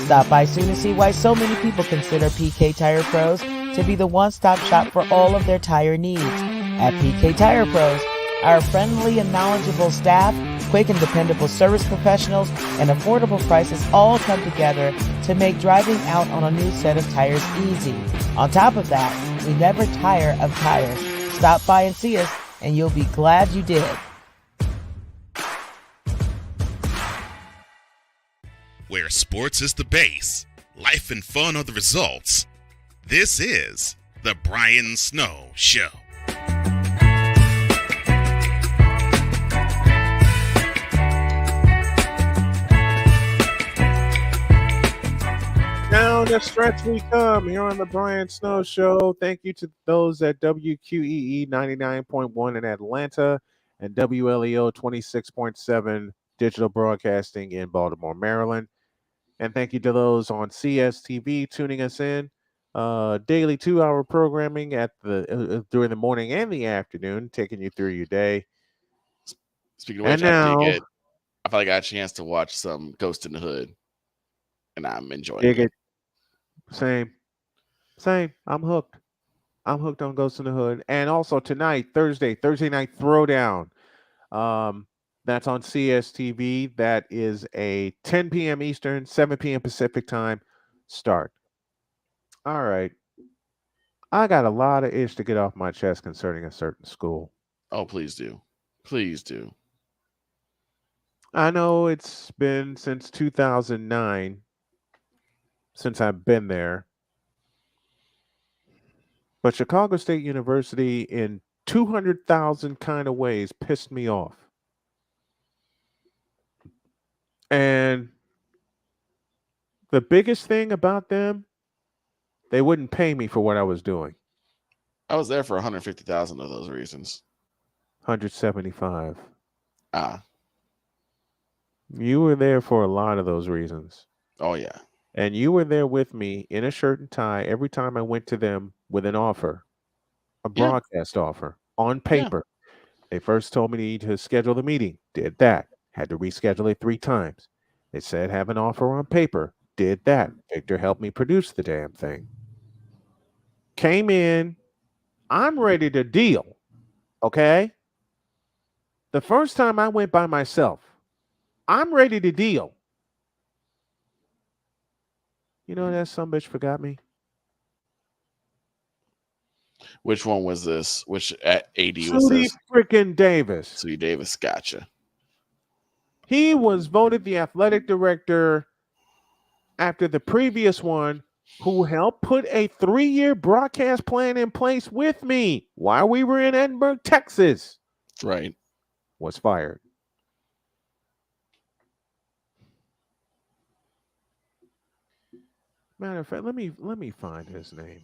Stop by soon to see why so many people consider PK Tire Pros to be the one-stop shop for all of their tire needs. At PK Tire Pros, our friendly and knowledgeable staff, quick and dependable service professionals, and affordable prices all come together to make driving out on a new set of tires easy. On top of that, we never tire of tires. Stop by and see us, and you'll be glad you did. where sports is the base, life and fun are the results. This is the Brian Snow Show. Down the stretch we come here on the Brian Snow Show. Thank you to those at WQEE 99.1 in Atlanta and WLEO 26.7 Digital Broadcasting in Baltimore, Maryland. And thank you to those on CSTV tuning us in. Daily 2-hour programming at the during the morning and the afternoon, taking you through your day. Speaking of which, I felt like I got a chance to watch some Ghost in the Hood, and I'm enjoying it. Same. I'm hooked. I'm hooked on Ghost in the Hood. And also tonight, Thursday Night Throwdown. That's on CSTV. That is a 10 p.m. Eastern, 7 p.m. Pacific time start. All right. I got a lot of ish to get off my chest concerning a certain school. Oh, please do. Please do. I know it's been since 2009 since I've been there. But Chicago State University in 200,000 kind of ways pissed me off. And the biggest thing about them, they wouldn't pay me for what I was doing. I was there for 150,000 of those reasons. 175. Ah. You were there for a lot of those reasons. Oh, yeah. And you were there with me in a shirt and tie every time I went to them with an offer, a broadcast offer on paper. Yeah. They first told me to schedule the meeting. Did that. Had to reschedule it 3 times. They said have an offer on paper. Did that. Victor helped me produce the damn thing. Came in. I'm ready to deal. Okay? The first time I went by myself, I'm ready to deal. You know that sumbitch forgot me? Which one was this? Which AD was Sudi this? Freaking Davis. Sudi Davis, gotcha. He was voted the athletic director after the previous one who helped put a 3-year broadcast plan in place with me while we were in Edinburgh, Texas. Right. Was fired. Matter of fact, let me find his name.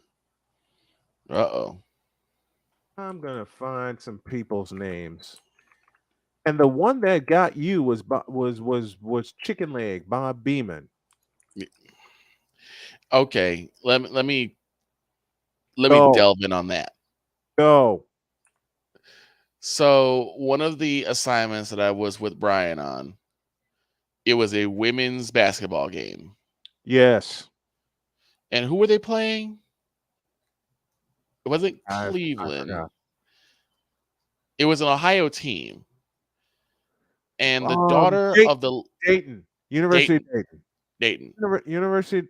Uh-oh. I'm gonna find some people's names. And the one that got you was Chicken Leg, Bob Beeman. Okay, let me delve in on that. Go. So one of the assignments that I was with Brian on, it was a women's basketball game. Yes. And who were they playing? It wasn't Cleveland. It was an Ohio team. And the daughter of the Dayton. University of Dayton. Dayton. University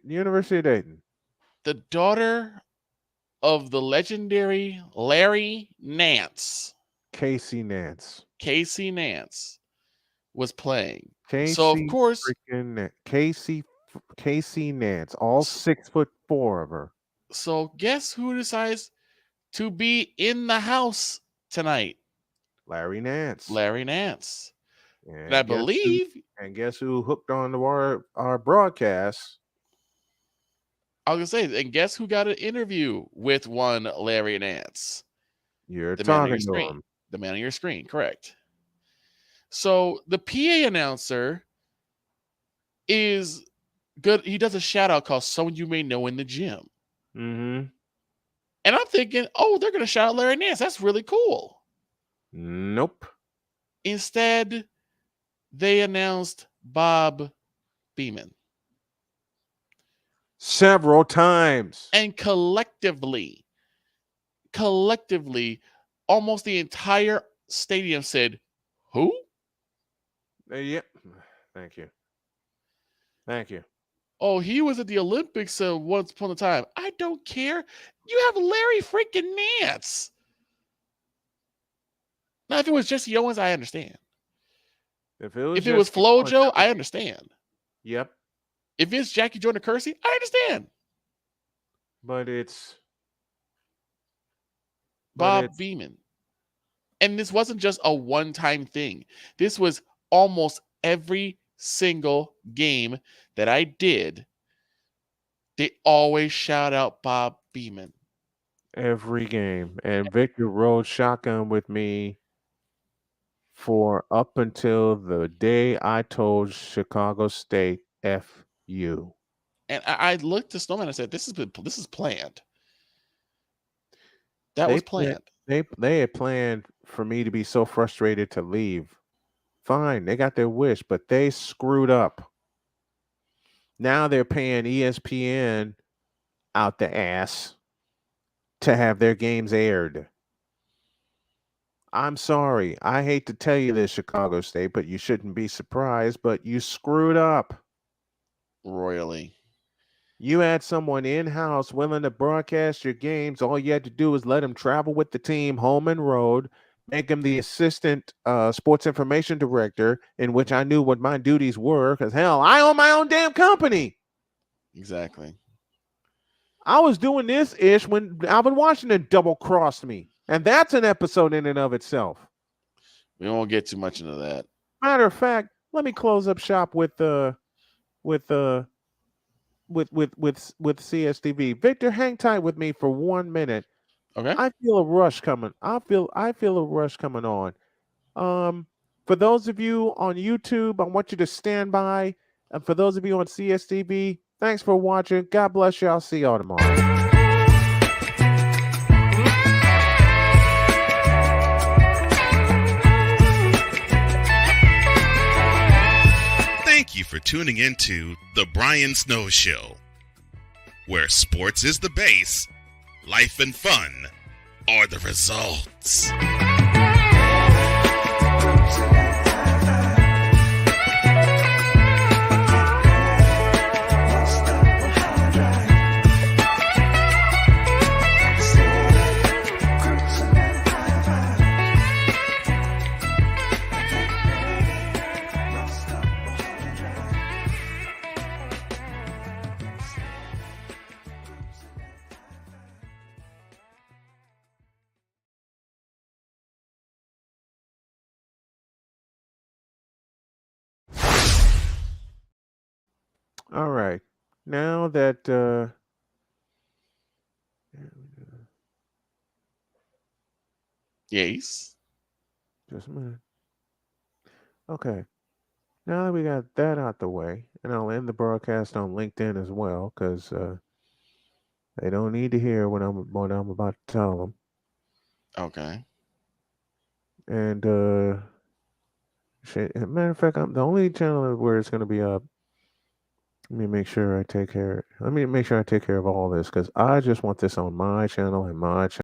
of Dayton. The daughter of the legendary Larry Nance. Casey Nance was playing. Casey, so of course Casey Nance, all 6'4" of her. So guess who decides to be in the house tonight? Larry Nance. And I believe. Guess who hooked on our broadcast? I was gonna say, and guess who got an interview with one Larry Nance? You're talking to him. The man on your screen, correct. So the PA announcer is good. He does a shout out called Someone You May Know in the Gym. Mm-hmm. And I'm thinking, oh, they're gonna shout out Larry Nance. That's really cool. Nope. Instead, they announced Bob Beeman. Several times. And collectively, almost the entire stadium said, who? Yep. Thank you. Oh, he was at the Olympics once upon a time. I don't care. You have Larry freaking Nance. Now, if it was Jesse Owens, I understand. If it was FloJo, I understand. Yep. If it's Jackie Jordan Kersey, I understand. But it's Bob Beeman. And this wasn't just a one-time thing. This was almost every single game that I did. They always shout out Bob Beeman. every game. And Victor rode shotgun with me for up until the day I told Chicago State F you. And I looked at Snowman and I said, this is planned. That was planned. They had planned for me to be so frustrated to leave. Fine, they got their wish, but they screwed up. Now they're paying ESPN out the ass to have their games aired. I'm sorry. I hate to tell you this, Chicago State, but you shouldn't be surprised, but you screwed up. Royally. You had someone in-house willing to broadcast your games. All you had to do was let him travel with the team home and road, make him the assistant sports information director, in which I knew what my duties were, because hell, I own my own damn company. Exactly. I was doing this ish when Alvin Washington double-crossed me. And that's an episode in and of itself. We won't get too much into that. Matter of fact, let me close up shop with CSTV. Victor, hang tight with me for 1 minute. Okay. I feel a rush coming. I feel a rush coming on. For those of you on YouTube, I want you to stand by. And for those of you on CSTV, thanks for watching. God bless you. I'll see y'all tomorrow. Thank you for tuning in to The Brian Snow Show, where sports is the base, life and fun are the results. All right. Now that yes. Just a minute. Okay. Now that we got that out the way, and I'll end the broadcast on LinkedIn as well, because they don't need to hear what I'm about to tell them. Okay. And matter of fact, I'm the only channel where it's going to be up. Let me make sure I take care of all this, because I just want this on my channel and my channel.